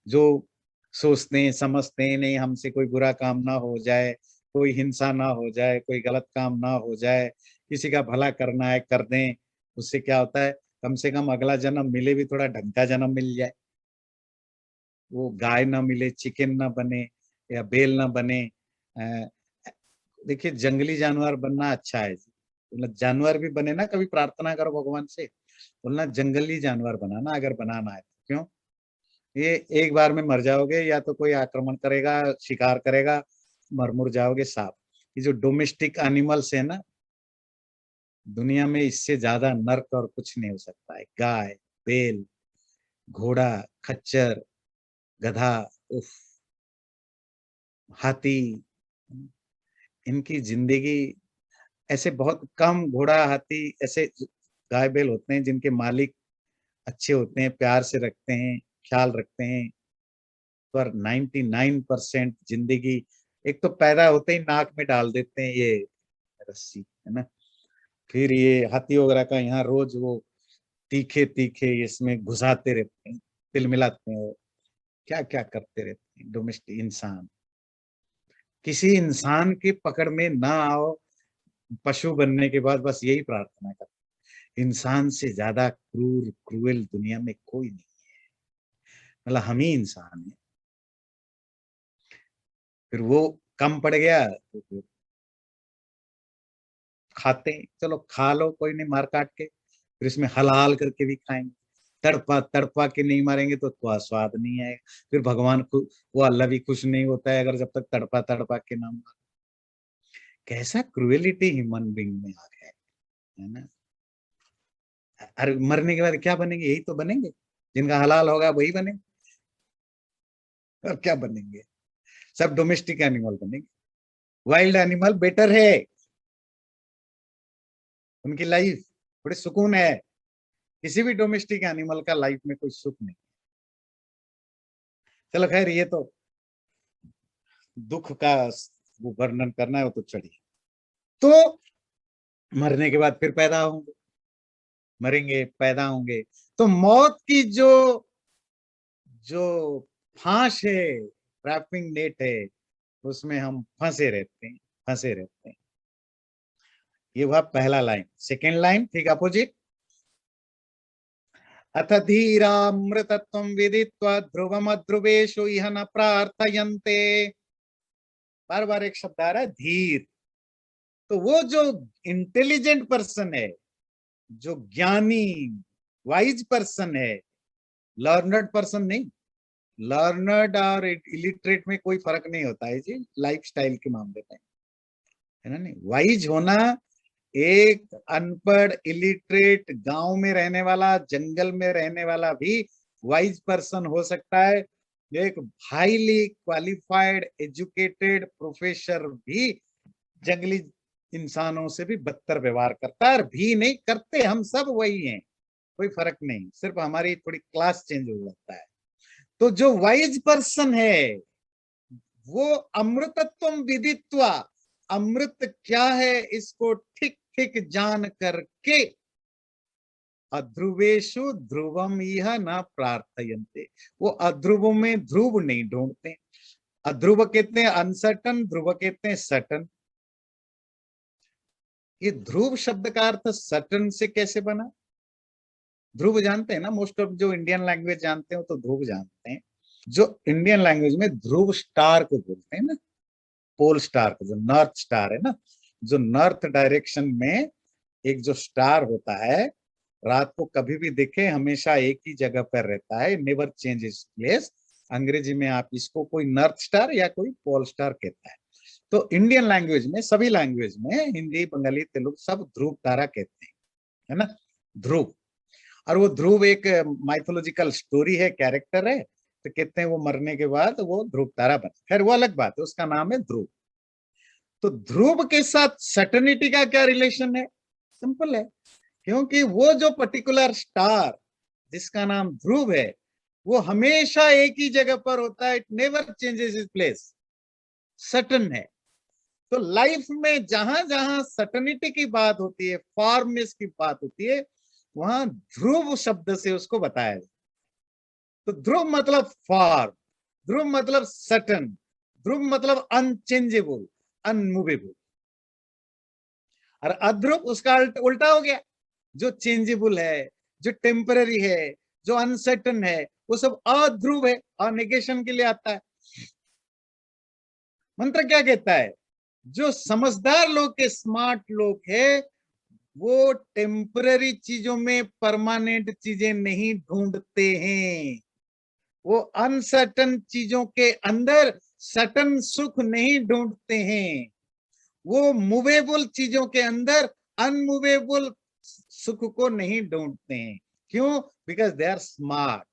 जो सोचते हैं, समझते हैं, नहीं हमसे कोई बुरा काम ना हो जाए, कोई हिंसा ना हो जाए, कोई गलत काम ना हो जाए, किसी का भला करना है कर दें। उससे क्या होता है, कम से कम अगला जन्म मिले भी थोड़ा ढंग का जन्म मिल जाए, वो गाय ना मिले, चिकन ना बने या बेल ना बने। अ, देखिए जंगली जानवर बनना अच्छा है जी, मतलब जानवर भी बने ना, कभी प्रार्थना करो भगवान से, बोलना जंगली जानवर बनाना अगर बनाना है तो। क्यों? ये एक बार में मर जाओगे, या तो कोई आक्रमण करेगा, शिकार करेगा, मर मुर जाओगे साफ। ये जो डोमेस्टिक एनिमल्स है ना, दुनिया में इससे ज्यादा नर्क और कुछ नहीं हो सकता है। गाय, बैल, घोड़ा, खच्चर, गधा, उफ, हाथी, इनकी जिंदगी, ऐसे बहुत कम घोड़ा, हाथी, ऐसे गाय बैल होते हैं जिनके मालिक अच्छे होते हैं, प्यार से रखते हैं, ख्याल रखते हैं। पर 99% जिंदगी, एक तो पैदा होते ही नाक में डाल देते हैं ये रस्सी, है ना। फिर ये हाथी वगैरह का यहाँ रोज वो तीखे तीखे इसमें घुसाते रहते हैं, तिल मिलाते हैं, क्या क्या करते रहते हैं। डोमेस्टिक इंसान, किसी इंसान की पकड़ में ना आओ। पशु बनने के बाद बस यही प्रार्थना कर, इंसान से ज्यादा क्रूर क्रूएल दुनिया में कोई नहीं, मतलब हम ही इंसान है। फिर वो कम पड़ गया तो फिर खाते हैं, चलो खा लो कोई नहीं, मार काट के, फिर इसमें हलाल करके भी खाएंगे। तड़पा तड़पा के नहीं मारेंगे तो स्वाद नहीं आएगा। फिर भगवान को, वो अल्लाह भी खुश नहीं होता है अगर जब तक तड़पा तड़पा के ना मारे। कैसा क्रुएलिटी ह्यूमन बींग में आ गया है ना। अरे मरने के बाद क्या बनेंगे? यही तो बनेंगे, जिनका हलाल होगा वही बनेंगे, और क्या बनेंगे? सब डोमेस्टिक एनिमल बनेंगे। वाइल्ड एनिमल बेटर है, उनकी लाइफ बड़े सुकून है। किसी भी डोमेस्टिक एनिमल का लाइफ में कोई सुख नहीं। चलो खैर, ये तो दुख का वो वर्णन करना है, वो तो चढ़िए। तो मरने के बाद फिर पैदा होंगे, मरेंगे, पैदा होंगे। तो मौत की जो जो फांस है, ट्रैपिंग नेट है, उसमें हम फंसे रहते हैं, फंसे रहते हैं। ये हुआ पहला लाइन। सेकेंड लाइन ठीक अपोजिट। अथ धीरामृतत्वं विदित्वा ध्रुवमध्रुवेषु इह न प्रार्थयन्ते। बार बार एक शब्द आ रहा है, धीर। तो वो जो इंटेलिजेंट पर्सन है, जो ज्ञानी वाइज पर्सन है, लर्नर्ड पर्सन नहीं, लर्नर्ड और इलिटरेट में कोई फर्क नहीं होता है जी, लाइफस्टाइल के मामले में, है ना। नहीं, वाइज होना, एक अनपढ़ इलिटरेट गांव में रहने वाला, जंगल में रहने वाला भी वाइज पर्सन हो सकता है। एक हाईली क्वालिफाइड एजुकेटेड प्रोफेसर भी जंगली इंसानों से भी बदतर व्यवहार करता है, और भी नहीं करते, हम सब वही हैं, कोई फर्क नहीं, सिर्फ हमारी थोड़ी क्लास चेंज हो जाता है। तो जो वाइज पर्सन है, वो अमृतत्व विदित्वा, अमृत क्या है इसको ठीक ठीक जान करके, अध्रुवेशु ध्रुवम यह न प्रार्थयन्ते, वो अध्रुवों में ध्रुव नहीं ढूंढते। अध्रुव कहते हैं अनसर्टन, ध्रुव कहते हैं सटन। ये ध्रुव शब्द का अर्थ सटन से कैसे बना? ध्रुव जानते हैं ना, मोस्ट ऑफ जो इंडियन लैंग्वेज जानते हो तो ध्रुव जानते हैं। जो इंडियन लैंग्वेज में ध्रुव स्टार को बोलते हैं ना, पोल स्टार को, जो नॉर्थ स्टार है ना, जो नॉर्थ डायरेक्शन में एक जो स्टार होता है, रात को कभी भी दिखे हमेशा एक ही जगह पर रहता है, नेवर चेंजेस प्लेस। अंग्रेजी में आप इसको कोई नॉर्थ स्टार या कोई पोल स्टार कहता है। तो इंडियन लैंग्वेज में, सभी लैंग्वेज में, हिंदी, बंगाली, तेलुगु, सब ध्रुव तारा कहते हैं, है ना, ध्रुव। और वो ध्रुव एक माइथोलॉजिकल स्टोरी है, कैरेक्टर है, तो कहते हैं वो मरने के बाद वो ध्रुव तारा बना। खैर वो अलग बात है, उसका नाम है ध्रुव। तो ध्रुव के साथ सटनिटी का क्या रिलेशन है? सिंपल है, क्योंकि वो जो पर्टिकुलर स्टार जिसका नाम ध्रुव है, वो हमेशा एक ही जगह पर होता है, it never changes its place, सटन है। तो लाइफ में जहां जहां सटनिटी की बात होती है, फॉर्मनेस की बात होती है, वहां ध्रुव शब्द से उसको बताया जाए। तो ध्रुव मतलब फॉर्म, ध्रुव मतलब सटन, ध्रुव मतलब अनचेंजेबल, अनमूवेबल, और अध्रुव उसका उल्टा हो गया, जो चेंजेबल है, जो टेम्पररी है, जो अनसर्टन है, वो सब अध्रुव है, और नेगेशन के लिए आता है। मंत्र क्या कहता है? जो समझदार लोग के, स्मार्ट लोग है, वो टेम्पररी चीजों में परमानेंट चीजें नहीं ढूंढते हैं, वो अनसर्टन चीजों के अंदर सटन सुख नहीं ढूंढते हैं, वो मूवेबल चीजों के अंदर अनमूवेबल सुख को नहीं ढूंढते हैं। क्यों? Because they are smart.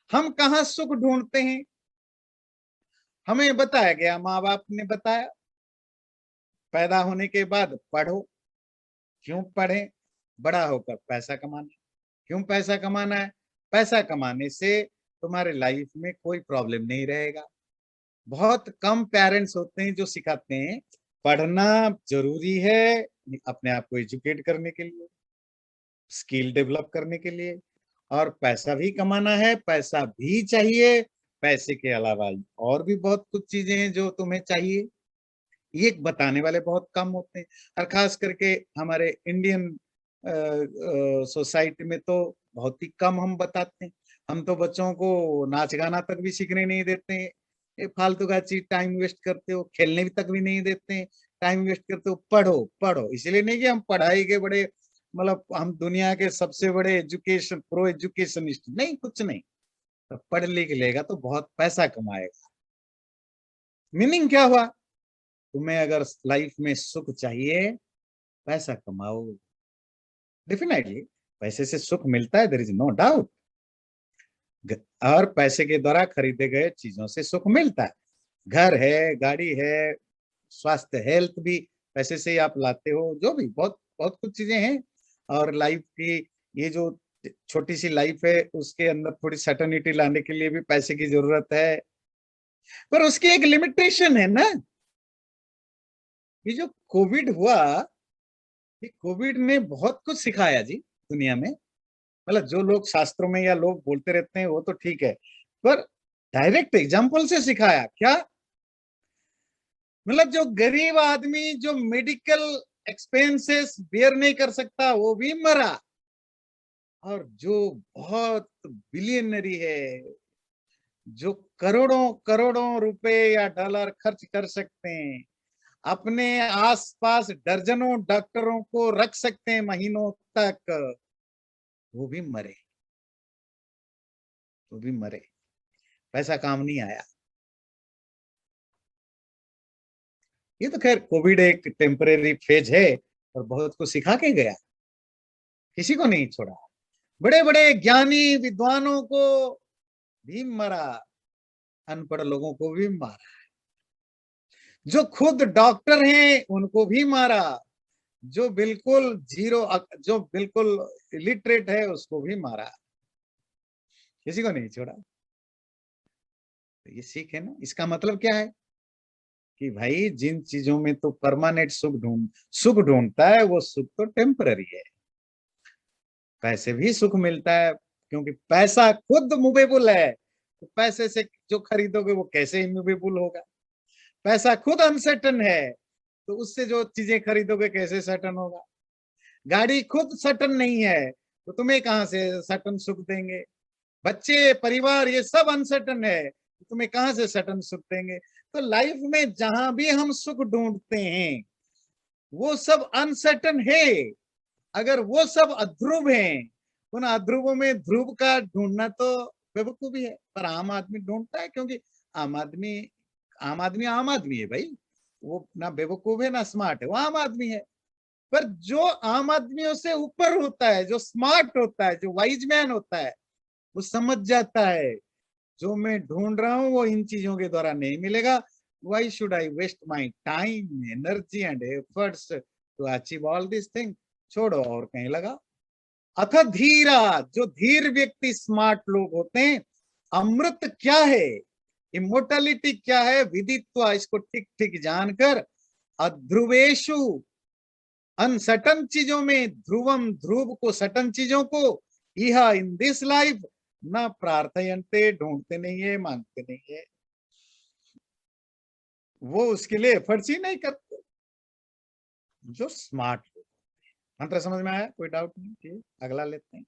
हम कहां सुख ढूंढते हैं? हमें बताया गया, माँ बाप ने बताया, पैदा होने के बाद पढ़ो। क्यों पढ़े? बड़ा होकर पैसा कमाना। क्यों पैसा कमाना है? पैसा कमाने से तुम्हारे लाइफ में कोई प्रॉब्लम नहीं रहेगा। बहुत कम पेरेंट्स होते हैं जो सिखाते हैं पढ़ना जरूरी है अपने आप को एजुकेट करने के लिए, स्किल डेवलप करने के लिए, और पैसा भी कमाना है, पैसा भी चाहिए। पैसे के अलावा और भी बहुत कुछ चीजें हैं जो तुम्हें चाहिए, ये बताने वाले बहुत कम होते हैं। और खास करके हमारे इंडियन सोसाइटी में तो बहुत ही कम हम बताते हैं। हम तो बच्चों को नाच गाना तक भी सीखने नहीं देते हैं, ये फालतू का चीज टाइम वेस्ट करते हो, खेलने भी तक भी नहीं देते हैं, टाइम वेस्ट करते हो। पढ़ो पढ़ो, इसलिए नहीं कि हम पढ़ाई के बड़े, मतलब हम दुनिया के सबसे बड़े एजुकेशन प्रो एजुकेशनिस्ट, नहीं, कुछ नहीं। तो पढ़ लिख लेगा तो बहुत पैसा कमाएगा। मीनिंग क्या हुआ? तुम्हें अगर लाइफ में सुख चाहिए, पैसा कमाओ। डेफिनेटली पैसे से सुख मिलता है, देयर इज नो डाउट, और पैसे के द्वारा खरीदे गए चीजों से सुख मिलता है। घर है, गाड़ी है, स्वास्थ्य, हेल्थ भी पैसे से ही आप लाते हो, जो भी बहुत बहुत कुछ चीजें हैं। और लाइफ की ये जो छोटी सी लाइफ है, उसके अंदर थोड़ी सर्टेनिटी लाने के लिए भी पैसे की जरूरत है, पर उसकी एक लिमिटेशन है ना। ये जो कोविड हुआ, ये कोविड ने बहुत कुछ सिखाया जी दुनिया में। मतलब जो लोग शास्त्रों में या लोग बोलते रहते हैं वो तो ठीक है, पर डायरेक्ट एग्जाम्पल से सिखाया क्या? मतलब जो गरीब आदमी जो मेडिकल एक्सपेंसेस बेयर नहीं कर सकता वो भी मरा, और जो बहुत बिलियनरी है, जो करोड़ों करोड़ों रुपए या डॉलर खर्च कर सकते हैं, अपने आसपास दर्जनों डॉक्टरों को रख सकते हैं महीनों तक, वो भी मरे, वो भी मरे, पैसा काम नहीं आया। ये तो खैर कोविड एक टेम्परेरी फेज है, और बहुत कुछ सिखा के गया, किसी को नहीं छोड़ा। बड़े बड़े ज्ञानी विद्वानों को भी मरा, अनपढ़ लोगों को भी मारा, जो खुद डॉक्टर हैं उनको भी मारा, जो बिल्कुल जीरो, जो बिल्कुल इलिटरेट है उसको भी मारा, किसी को नहीं छोड़ा। तो ये सीख है ना। इसका मतलब क्या है कि भाई जिन चीजों में तो परमानेंट सुख ढूंढता है, वो सुख तो टेम्पररी है। पैसे भी सुख मिलता है, क्योंकि पैसा खुद मूवेबल है, तो पैसे से जो खरीदोगे वो कैसे इमूवेबल होगा? पैसा खुद अनसर्टन है, तो उससे जो चीजें खरीदोगे कैसे सर्टन होगा? गाड़ी खुद सर्टन नहीं है, तो तुम्हें कहां से सर्टन सुख देंगे? बच्चे, परिवार, ये सब अनसर्टन है, तो तुम्हें कहां से सर्टन सुख देंगे? तो लाइफ में जहां भी हम सुख ढूंढते हैं, वो सब अनसर्टन है। अगर वो सब अध्रुव हैं, उन अध्रुवों में ध्रुव का ढूंढना तो बेवकूफी है, पर आम आदमी ढूंढता है, क्योंकि आम आदमी आम आदमी है भाई, वो ना बेवकूफ है ना स्मार्ट है, वो आम आदमी है। पर जो आम आदमियों से ऊपर होता है, जो स्मार्ट होता है, जो वाइज मैन होता है, वो समझ जाता है जो मैं ढूंढ रहा हूं वो इन चीजों के द्वारा नहीं मिलेगा। Why should I waste my time, energy and efforts to achieve all this thing? छोड़ो और कहीं लगा। अथ धीरा, जो धीर व्यक्ति, स्मार्ट लोग होते हैं, अमृत क्या है, इमोर्टलिटी क्या है, विदित्वा, इसको ठीक ठीक जानकर, अध्रुवेशु, अनसटन चीजों में, ध्रुवम, ध्रुव को, सटन चीजों को, यह इन दिस लाइफ, ना प्रार्थयन्ते, ढूंढते नहीं है, मांगते नहीं है, वो उसके लिए एफर्ट्स ही नहीं करते। जो स्मार्ट लोग, मंत्र समझ में आया? कोई डाउट नहीं? ठीक, अगला लेते हैं।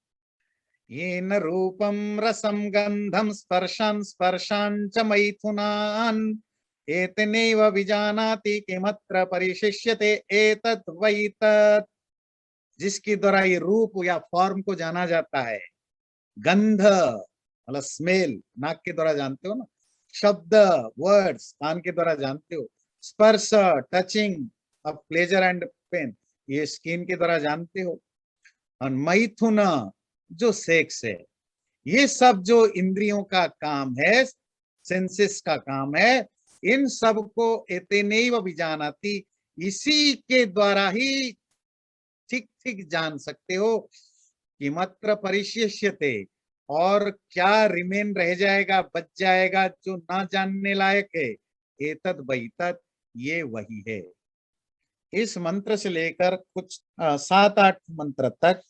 ये न रूपम रसम गंधम स्पर्शन स्पर्शान च मैथुनान एतनैव विजानाति किमत्र परिशिष्यते एतत् वै तत्। जिसके द्वारा ये रूप या फॉर्म को जाना जाता है, गंध मतलब स्मेल नाक के द्वारा जानते हो ना, शब्द वर्ड्स कान के द्वारा जानते हो, स्पर्श touching of pleasure and pain ये स्किन के द्वारा जानते हो, और मैथुन जो सेक्स है, ये सब जो इंद्रियों का काम है, सेंसेस का काम है, इन सब को एतेनैव विजानाति, इसी के द्वारा ही ठीक ठीक जान सकते हो कि मात्र परिशिष्यते, और क्या रिमेन रह जाएगा, बच जाएगा जो ना जानने लायक है, एतद वैतद, ये वही है। इस मंत्र से लेकर कुछ 7-8 मंत्र तक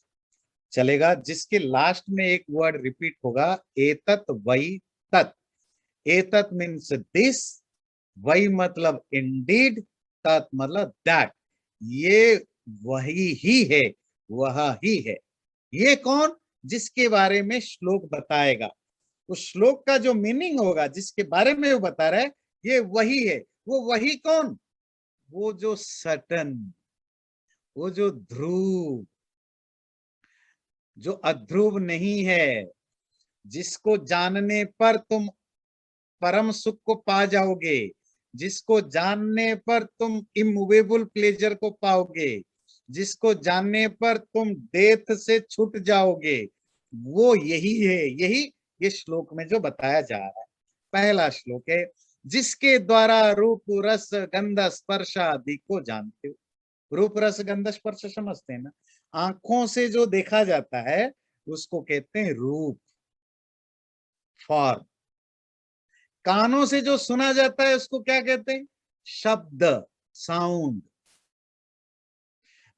चलेगा, जिसके लास्ट में एक वर्ड रिपीट होगा, एतत वै तत्। एतत मीन्स दिस, वै मतलब इंडीड, तत् मतलब दैट, ये वही ही है, वह ही है। ये कौन? जिसके बारे में श्लोक बताएगा, उस श्लोक का जो मीनिंग होगा, जिसके बारे में वो बता रहा है, ये वही है। वो वही कौन? वो जो सटन, वो जो ध्रुव, जो अध्रुव नहीं है, जिसको जानने पर तुम परम सुख को पा जाओगे, जिसको जानने पर तुम इमूवेबल प्लेजर को पाओगे, जिसको जानने पर तुम डेथ से छूट जाओगे, वो यही है। यही ये श्लोक में जो बताया जा रहा है। पहला श्लोक है, जिसके द्वारा रूप रस गंध स्पर्श आदि को जानते हो। रूप रस गंध स्पर्श समझते हैं ना? आंखों से जो देखा जाता है उसको कहते हैं रूप, फॉर्म। कानों से जो सुना जाता है उसको क्या कहते हैं? शब्द, साउंड।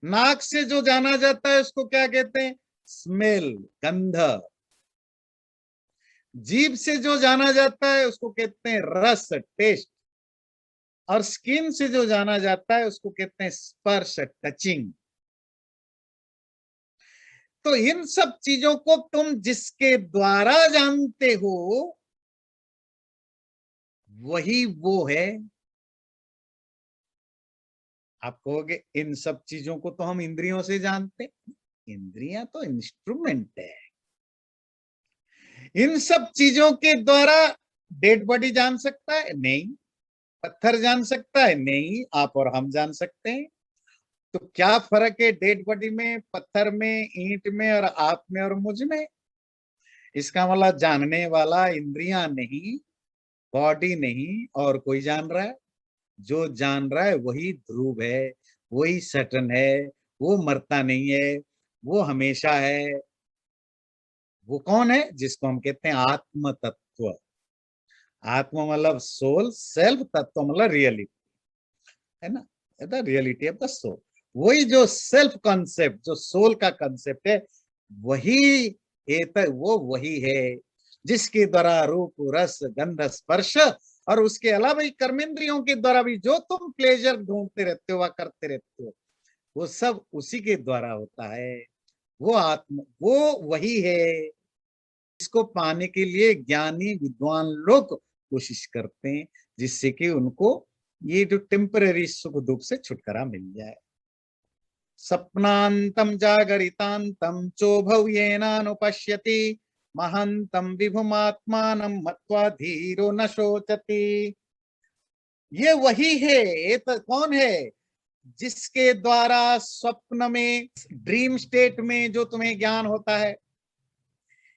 नाक से जो जाना जाता है उसको क्या कहते हैं? स्मेल, गंध। जीभ से जो जाना जाता है उसको कहते हैं रस, टेस्ट। और स्किन से जो जाना जाता है उसको कहते हैं स्पर्श, टचिंग। तो इन सब चीजों को तुम जिसके द्वारा जानते हो, वही वो है। आप कहोगे इन सब चीजों को तो हम इंद्रियों से जानते। इंद्रियां तो इंस्ट्रूमेंट है। इन सब चीजों के द्वारा डेड बॉडी जान सकता है? नहीं। पत्थर जान सकता है? नहीं। आप और हम जान सकते हैं। तो क्या फर्क है डेड बॉडी में, पत्थर में, ईंट में, और आप में और मुझ में? इसका मतलब जानने वाला इंद्रियां नहीं, बॉडी नहीं, और कोई जान रहा है। जो जान रहा है वही ध्रुव है, वही सटन है, वो मरता नहीं है, वो हमेशा है। वो कौन है? जिसको हम कहते हैं आत्म तत्व। आत्मा मतलब सोल, सेल्फ, तत्व मतलब रियलिटी, है ना? The reality of the soul. वही जो सेल्फ कॉन्सेप्ट, जो सोल का कॉन्सेप्ट है, वही वो वही है, जिसके द्वारा रूप रस गंध स्पर्श, और उसके अलावा ही कर्मेंद्रियों के द्वारा भी जो तुम प्लेजर ढूंढते रहते हो, करते रहते हो, वो सब उसी के द्वारा होता है। वो आत्मा, वो वही है। इसको पाने के लिए ज्ञानी विद्वान लोग कोशिश करते हैं, जिससे कि उनको ये जो टेम्पररी सुख दुख से छुटकारा मिल जाए। सपनांतम जागरितांतम चोभौ येनानुपश्यति महांतम विभुमात्मानं मत्वा धीरो न शोचति। ये वही है। ये तो कौन है? जिसके द्वारा स्वप्न में, ड्रीम स्टेट में जो तुम्हें ज्ञान होता है,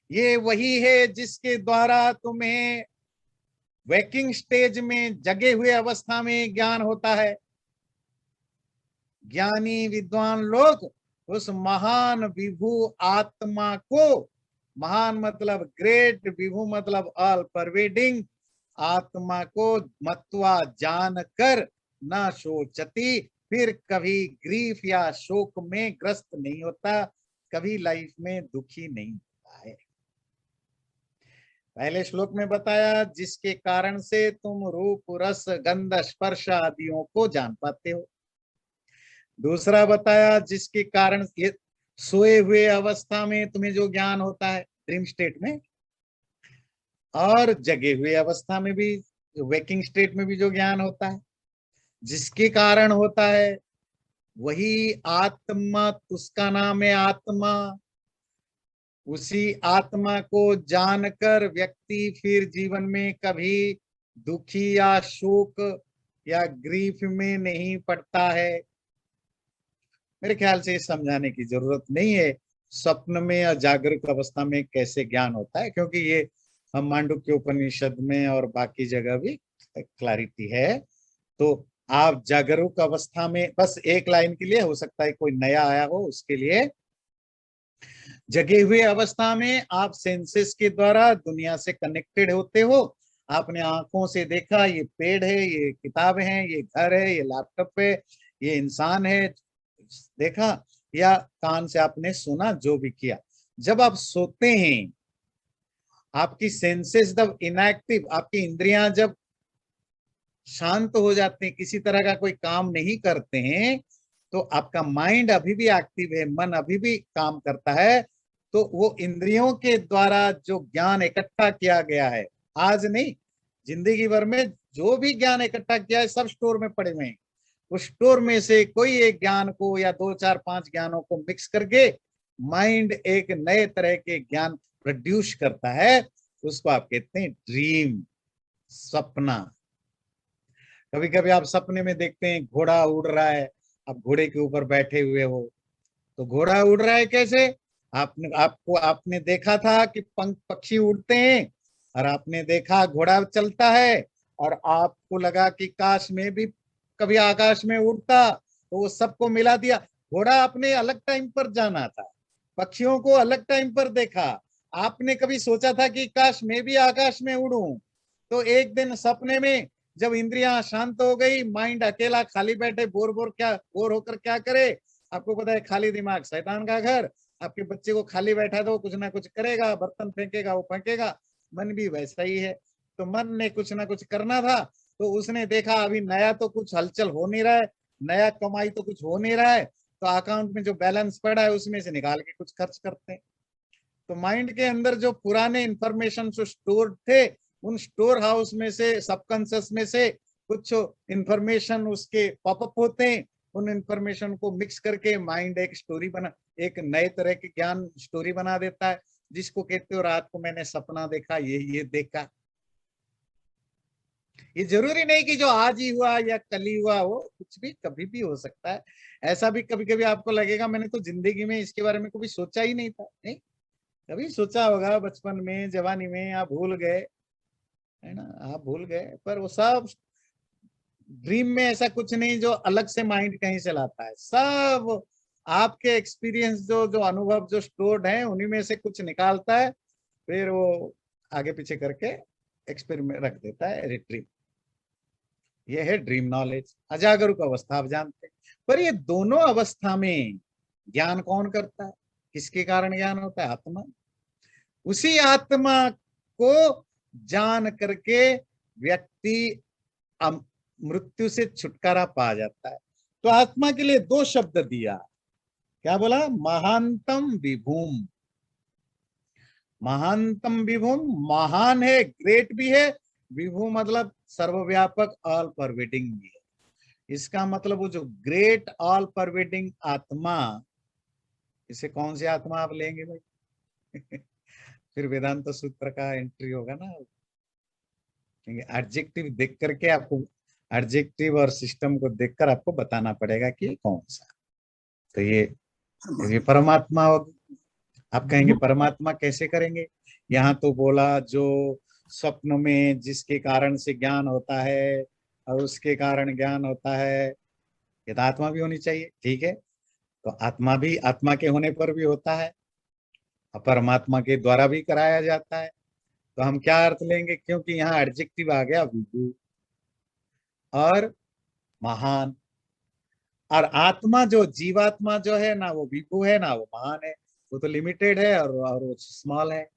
ये वही है जिसके द्वारा तुम्हें वेकिंग स्टेज में, जगे हुए अवस्था में ज्ञान होता है। ज्ञानी विद्वान लोग उस महान विभु आत्मा को, महान मतलब ग्रेट, विभु मतलब ऑल परवेडिंग, आत्मा को मत्वा जान कर न शोचती, फिर कभी ग्रीफ या शोक में ग्रस्त नहीं होता, कभी लाइफ में दुखी नहीं होता है। पहले श्लोक में बताया जिसके कारण से तुम रूप रस गंध स्पर्श आदियों को जान पाते हो। दूसरा बताया जिसके कारण ये सोए हुए अवस्था में तुम्हें जो ज्ञान होता है ड्रीम स्टेट में, और जगे हुए अवस्था में भी, वेकिंग स्टेट में भी जो ज्ञान होता है, जिसके कारण होता है वही आत्मा, उसका नाम है आत्मा। उसी आत्मा को जानकर व्यक्ति फिर जीवन में कभी दुखी या शोक या ग्रीफ में नहीं पड़ता है। मेरे ख्याल से समझाने की जरूरत नहीं है स्वप्न में या जागरूक अवस्था में कैसे ज्ञान होता है, क्योंकि ये हम मांडुक्य उपनिषद में और बाकी जगह भी क्लैरिटी है। तो आप जागरूक अवस्था में, बस एक लाइन के लिए, हो सकता है कोई नया आया हो उसके लिए, जगे हुए अवस्था में आप सेंसेस के द्वारा दुनिया से कनेक्टेड होते हो। आपने आंखों से देखा ये पेड़ है, ये किताब है, ये घर है, ये लैपटॉप है, ये इंसान है, देखा, या कान से आपने सुना, जो भी किया। जब आप सोते हैं, आपकी सेंसेस जब इनएक्टिव, आपकी इंद्रियां जब शांत हो जाते हैं, किसी तरह का कोई काम नहीं करते हैं, तो आपका माइंड अभी भी एक्टिव है, मन अभी भी काम करता है। तो वो इंद्रियों के द्वारा जो ज्ञान इकट्ठा किया गया है, आज नहीं, जिंदगी भर में जो भी ज्ञान इकट्ठा किया है सब स्टोर में पड़े हुए हैं। उस स्टोर में से कोई एक ज्ञान को या दो चार पांच ज्ञानों को मिक्स करके माइंड एक नए तरह के ज्ञान प्रोड्यूस करता है। उसको आप कहते हैं ड्रीम, सपना। कभी कभी आप सपने में देखते हैं घोड़ा उड़ रहा है, आप घोड़े के ऊपर बैठे हुए हो। तो घोड़ा उड़ रहा है कैसे? आपने देखा था कि पंख पक्षी उड़ते हैं, और आपने देखा घोड़ा चलता है, और आपको लगा कि काश में भी कभी आकाश में उड़ता, तो वो सबको मिला दिया। घोड़ा आपने अलग टाइम पर जाना था, पक्षियों को अलग टाइम पर देखा। आपने कभी सोचा था कि काश मैं भी आकाश में उड़ूं? तो एक दिन सपने में जब इंद्रियां शांत हो गई, माइंड अकेला खाली बैठे, बोर होकर क्या करे? आपको पता है खाली दिमाग शैतान का घर। आपके बच्चे को खाली बैठा है तो वो कुछ ना कुछ करेगा, बर्तन फेंकेगा, वो फेंकेगा। मन भी वैसा ही है। तो मन ने कुछ ना कुछ करना था, तो उसने देखा अभी नया तो कुछ हलचल हो नहीं रहा है, नया कमाई तो कुछ हो नहीं रहा है, तो अकाउंट में जो बैलेंस पड़ा है उसमें से निकाल के कुछ खर्च करते हैं। तो माइंड के अंदर जो पुराने इंफॉर्मेशन जो स्टोर थे, उन स्टोर हाउस में से, सबकॉन्शियस में से कुछ इंफॉर्मेशन उसके पॉपअप होते हैं। उन इंफॉर्मेशन को मिक्स करके माइंड एक स्टोरी बना, एक नए तरह के ज्ञान स्टोरी बना देता है, जिसको कहते हो रात को मैंने सपना देखा, ये देखा। ये जरूरी नहीं कि जो आज ही हुआ या कल ही हुआ हो, कुछ भी कभी भी हो सकता है। ऐसा भी कभी कभी आपको लगेगा मैंने तो जिंदगी में इसके बारे में कभी सोचा ही नहीं था। नहीं, कभी सोचा होगा बचपन में, जवानी में, आप भूल गए, है ना, आप भूल गए। पर वो सब ड्रीम में ऐसा कुछ नहीं जो अलग से माइंड कहीं से लाता है। सब आपके एक्सपीरियंस, जो जो अनुभव जो स्टोर्ड है, उन्हीं में से कुछ निकालता है, फिर वो आगे पीछे करके एक्सपेरिमेंट रख देता है, रिट्रीव। ये है ड्रीम नॉलेज, अजागरूक अवस्था, आप जानते हैं। पर ये दोनों अवस्था में ज्ञान कौन करता है? किसके कारण ज्ञान होता है? आत्मा। उसी आत्मा को जान करके व्यक्ति मृत्यु से छुटकारा पा जाता है। तो आत्मा के लिए दो शब्द दिया, क्या बोला? महानतम विभूम। महानतम विभूम, महान है, ग्रेट भी है। विभू मतलब सर्वव्यापक, ऑल परवेडिंग भी है। इसका मतलब वो जो ग्रेट ऑल परवेडिंग आत्मा, इसे कौन सी आत्मा आप लेंगे भाई? फिर वेदांत सूत्र का एंट्री होगा ना, क्योंकि एडजेक्टिव देख करके आपको, एडजेक्टिव और सिस्टम को देखकर आपको बताना पड़ेगा कि कौन सा। तो ये परमात्मा होगी। आप कहेंगे परमात्मा कैसे करेंगे? यहाँ तो बोला जो स्वप्न में जिसके कारण से ज्ञान होता है और उसके कारण ज्ञान होता है, ये तो आत्मा भी होनी चाहिए, ठीक है। तो आत्मा भी, आत्मा के होने पर भी होता है, और परमात्मा के द्वारा भी कराया जाता है। तो हम क्या अर्थ लेंगे? क्योंकि यहाँ एडजेक्टिव आ गया विभु और महान। और आत्मा, जो जीवात्मा जो है ना, वो विभु है ना वो महान है। वो तो लिमिटेड है और वो स्मॉल है।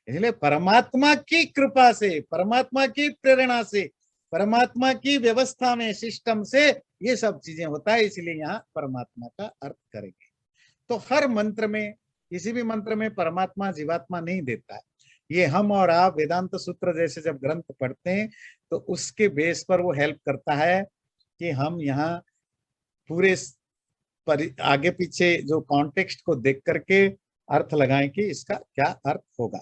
इसलिए परमात्मा की कृपा से, परमात्मा की प्रेरणा से, परमात्मा की व्यवस्था में, सिस्टम से ये सब चीजें होता है। इसलिए यहाँ परमात्मा का अर्थ करेंगे। तो हर मंत्र में, किसी भी मंत्र में परमात्मा जीवात्मा नहीं देता है। ये हम और आप वेदांत सूत्र जैसे जब ग्रंथ पढ़ते हैं तो उसके बेस पर वो हेल्प करता है कि हम यहाँ पूरे आगे पीछे जो कॉन्टेक्स्ट को देख करके अर्थ लगाएं कि इसका क्या अर्थ होगा।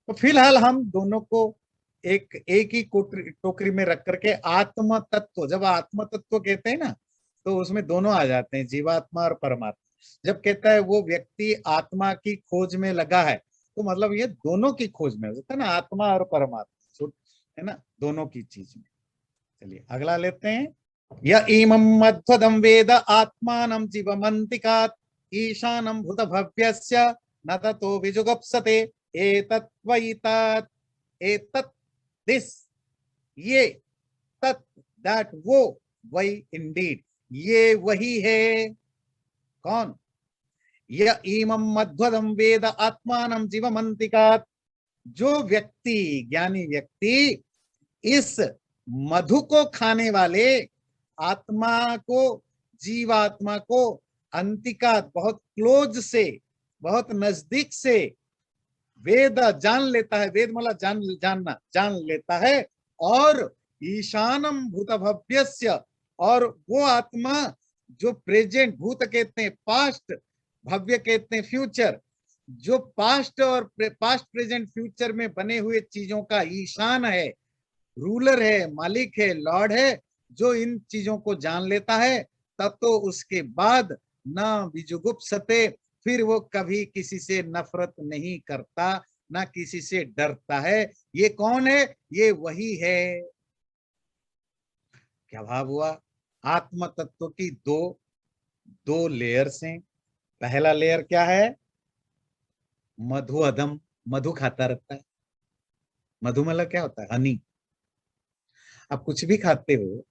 तो फिलहाल हम दोनों को एक ही टोकरी में रख करके आत्म तत्व, जब आत्म तत्व कहते हैं ना तो उसमें दोनों आ जाते हैं, जीवात्मा और परमात्मा। जब कहता है वो व्यक्ति आत्मा की खोज में लगा है, तो मतलब ये दोनों की खोज में हो जाता है ना, आत्मा और परमात्मा, है ना, दोनों की चीज में। चलिए अगला लेते हैं। य इमं मध्वदं वेद आत्मानं जीवमन्तिकात् ईशानं भूतभव्यस्य न ततो विजुगुप्सते एतत् वै तत्, एतत् दिस, ये, तत् दैट वो, वही इंडीड, ये वही है। कौन? य इमं मध्वदं वेद आत्मानं जीवमन्तिकात्, जो व्यक्ति, ज्ञानी व्यक्ति इस मधु को खाने वाले आत्मा को, जीवात्मा को अंतिका, बहुत क्लोज से, बहुत नजदीक से वेद जान लेता है, वेद मतलब जानना, जान लेता है। और ईशानम भूत भव्यस्य, और वो आत्मा जो प्रेजेंट, भूत कहते हैं पास्ट, भव्य कहते हैं फ्यूचर, जो पास्ट और पास्ट प्रेजेंट फ्यूचर में बने हुए चीजों का ईशान है, रूलर है, मालिक है, लॉर्ड है, जो इन चीजों को जान लेता है, तब तो उसके बाद ना विजुगुप्सते, फिर वो कभी किसी से नफरत नहीं करता, ना किसी से डरता है। ये कौन है? ये वही है। क्या भाव हुआ? आत्म तत्व की दो दो लेयर्स हैं। पहला लेयर क्या है? मधु अधम, मधु खाता रहता है। मधु मतलब क्या होता है? हनी। आप कुछ भी खाते हो,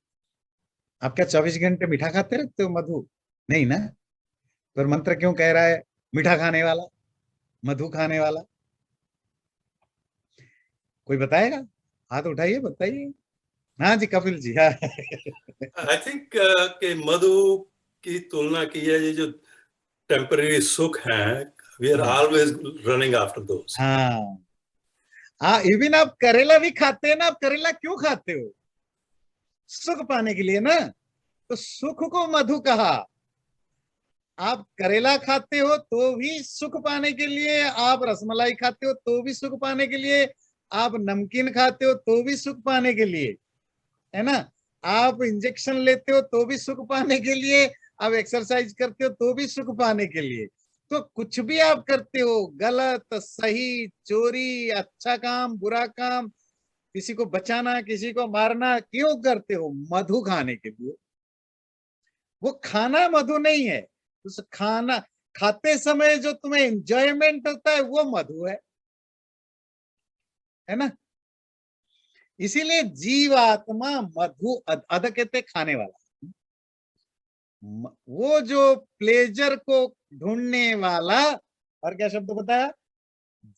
आप क्या 24 घंटे मीठा खाते रहते हो? मधु नहीं ना। पर मंत्र क्यों कह रहा है मीठा खाने वाला, मधु खाने वाला? कोई बताएगा? हाथ उठाइए, बताइए। हाँ जी, कपिल जी। हाँ। आई थिंक कि मधु की तुलना की है, ये जो टेम्पररी सुख है, we are always running after those. हाँ हाँ, इवन आप करेला भी खाते हैं ना, आप करेला क्यों खाते हो? सुख पाने के लिए ना। तो सुख को मधु कहा। आप करेला खाते हो तो भी सुख पाने के लिए, आप रसमलाई खाते हो तो भी सुख पाने के लिए, आप नमकीन खाते हो तो भी सुख पाने के लिए, है ना, आप इंजेक्शन लेते हो तो भी सुख पाने के लिए, आप एक्सरसाइज करते हो तो भी सुख पाने के लिए। तो कुछ भी आप करते हो, गलत सही, चोरी, अच्छा काम बुरा काम, किसी को बचाना किसी को मारना, क्यों करते हो? मधु खाने के लिए। वो खाना मधु नहीं है, उस खाना खाते समय जो तुम्हें एंजॉयमेंट होता है वो मधु है ना। इसीलिए जीवात्मा मधु, अध कहते खाने वाला, वो जो प्लेजर को ढूंढने वाला। और क्या शब्द बताया?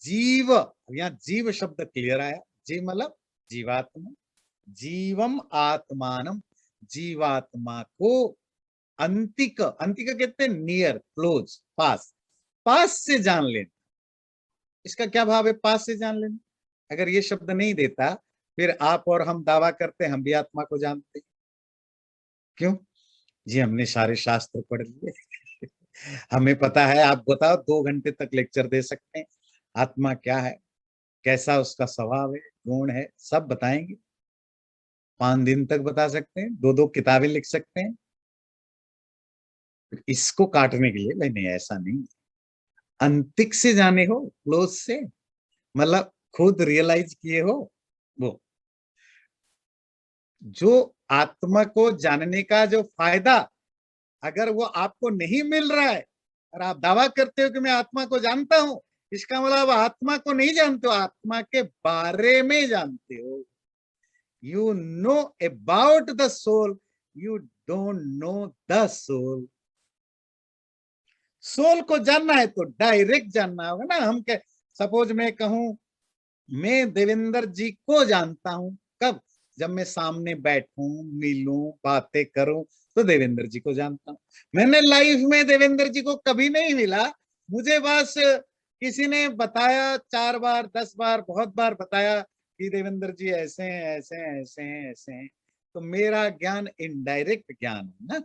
जीव। यहाँ जीव शब्द क्लियर आया। जीव मतलब जीवात्मा। जीवम आत्मानम, जीवात्मा को अंतिक, अंतिक कहते हैं नियर, क्लोज, पास, पास से जान लेना। इसका क्या भाव है पास से जान लेना? अगर ये शब्द नहीं देता, फिर आप और हम दावा करते हम भी आत्मा को जानते। क्यों जी? हमने सारे शास्त्र पढ़ लिए। हमें पता है। आप बताओ, 2 घंटे तक लेक्चर दे सकते हैं, आत्मा क्या है, कैसा उसका स्वभाव है, गुण है, सब बताएंगे। 5 दिन तक बता सकते हैं, 2-2 किताबें लिख सकते हैं। इसको काटने के लिए भाई नहीं, ऐसा नहीं। अंतिक से जाने हो, क्लोज से, मतलब खुद रियलाइज किए हो। वो जो आत्मा को जानने का जो फायदा, अगर वो आपको नहीं मिल रहा है और आप दावा करते हो कि मैं आत्मा को जानता हूं, इसका मतलब आत्मा को नहीं जानते हो, आत्मा के बारे में जानते हो। You know about the soul, you don't know the soul. Soul को जानना है तो डायरेक्ट जानना होगा ना। हम सपोज मैं कहूं मैं देवेंद्र जी को जानता हूं। कब? जब मैं सामने बैठूं, मिलूं, बातें करूं, तो देवेंद्र जी को जानता हूं। मैंने लाइफ में देवेंद्र जी को कभी नहीं मिला। मुझे बस किसी ने बताया, 4 बार 10 बार बहुत बार बताया कि देवेंद्र जी ऐसे हैं, ऐसे हैं, ऐसे हैं, ऐसे हैं। तो मेरा ज्ञान इनडायरेक्ट ज्ञान है ना,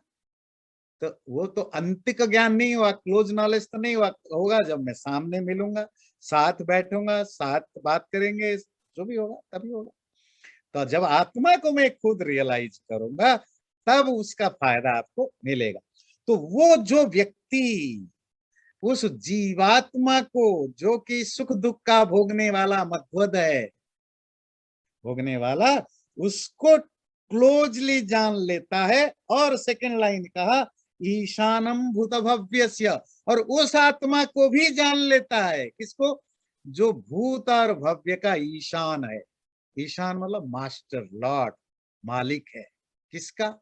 तो वो तो अंतिक ज्ञान नहीं हुआ, क्लोज नॉलेज तो नहीं हुआ। होगा जब मैं सामने मिलूंगा, साथ बैठूंगा, साथ बात करेंगे, जो भी होगा तभी होगा। तो जब आत्मा को मैं खुद रियलाइज करूंगा, तब उसका फायदा आपको मिलेगा। तो वो जो व्यक्ति उस जीवात्मा को, जो कि सुख दुख का भोगने वाला मध्वद है, भोगने वाला, उसको क्लोजली जान लेता है। और सेकंड लाइन कहा, ईशानम भूत भव्यस्य, और उस आत्मा को भी जान लेता है। किसको? जो भूत और भव्य का ईशान है। ईशान मतलब मास्टर, लॉर्ड, मालिक है। किसका?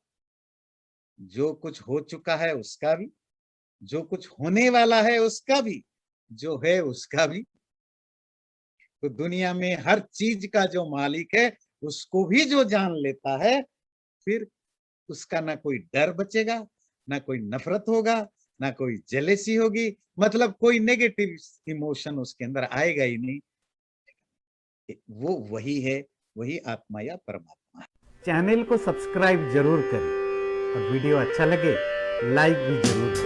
जो कुछ हो चुका है उसका भी, जो कुछ होने वाला है उसका भी, जो है उसका भी। तो दुनिया में हर चीज का जो मालिक है, उसको भी जो जान लेता है, फिर उसका ना कोई डर बचेगा, ना कोई नफरत होगा, ना कोई जेलेसी होगी, मतलब कोई नेगेटिव इमोशन उसके अंदर आएगा ही नहीं। वो वही है, वही आत्मा या परमात्मा है। चैनल को सब्सक्राइब जरूर करें और वीडियो अच्छा लगे लाइक भी जरूर करें।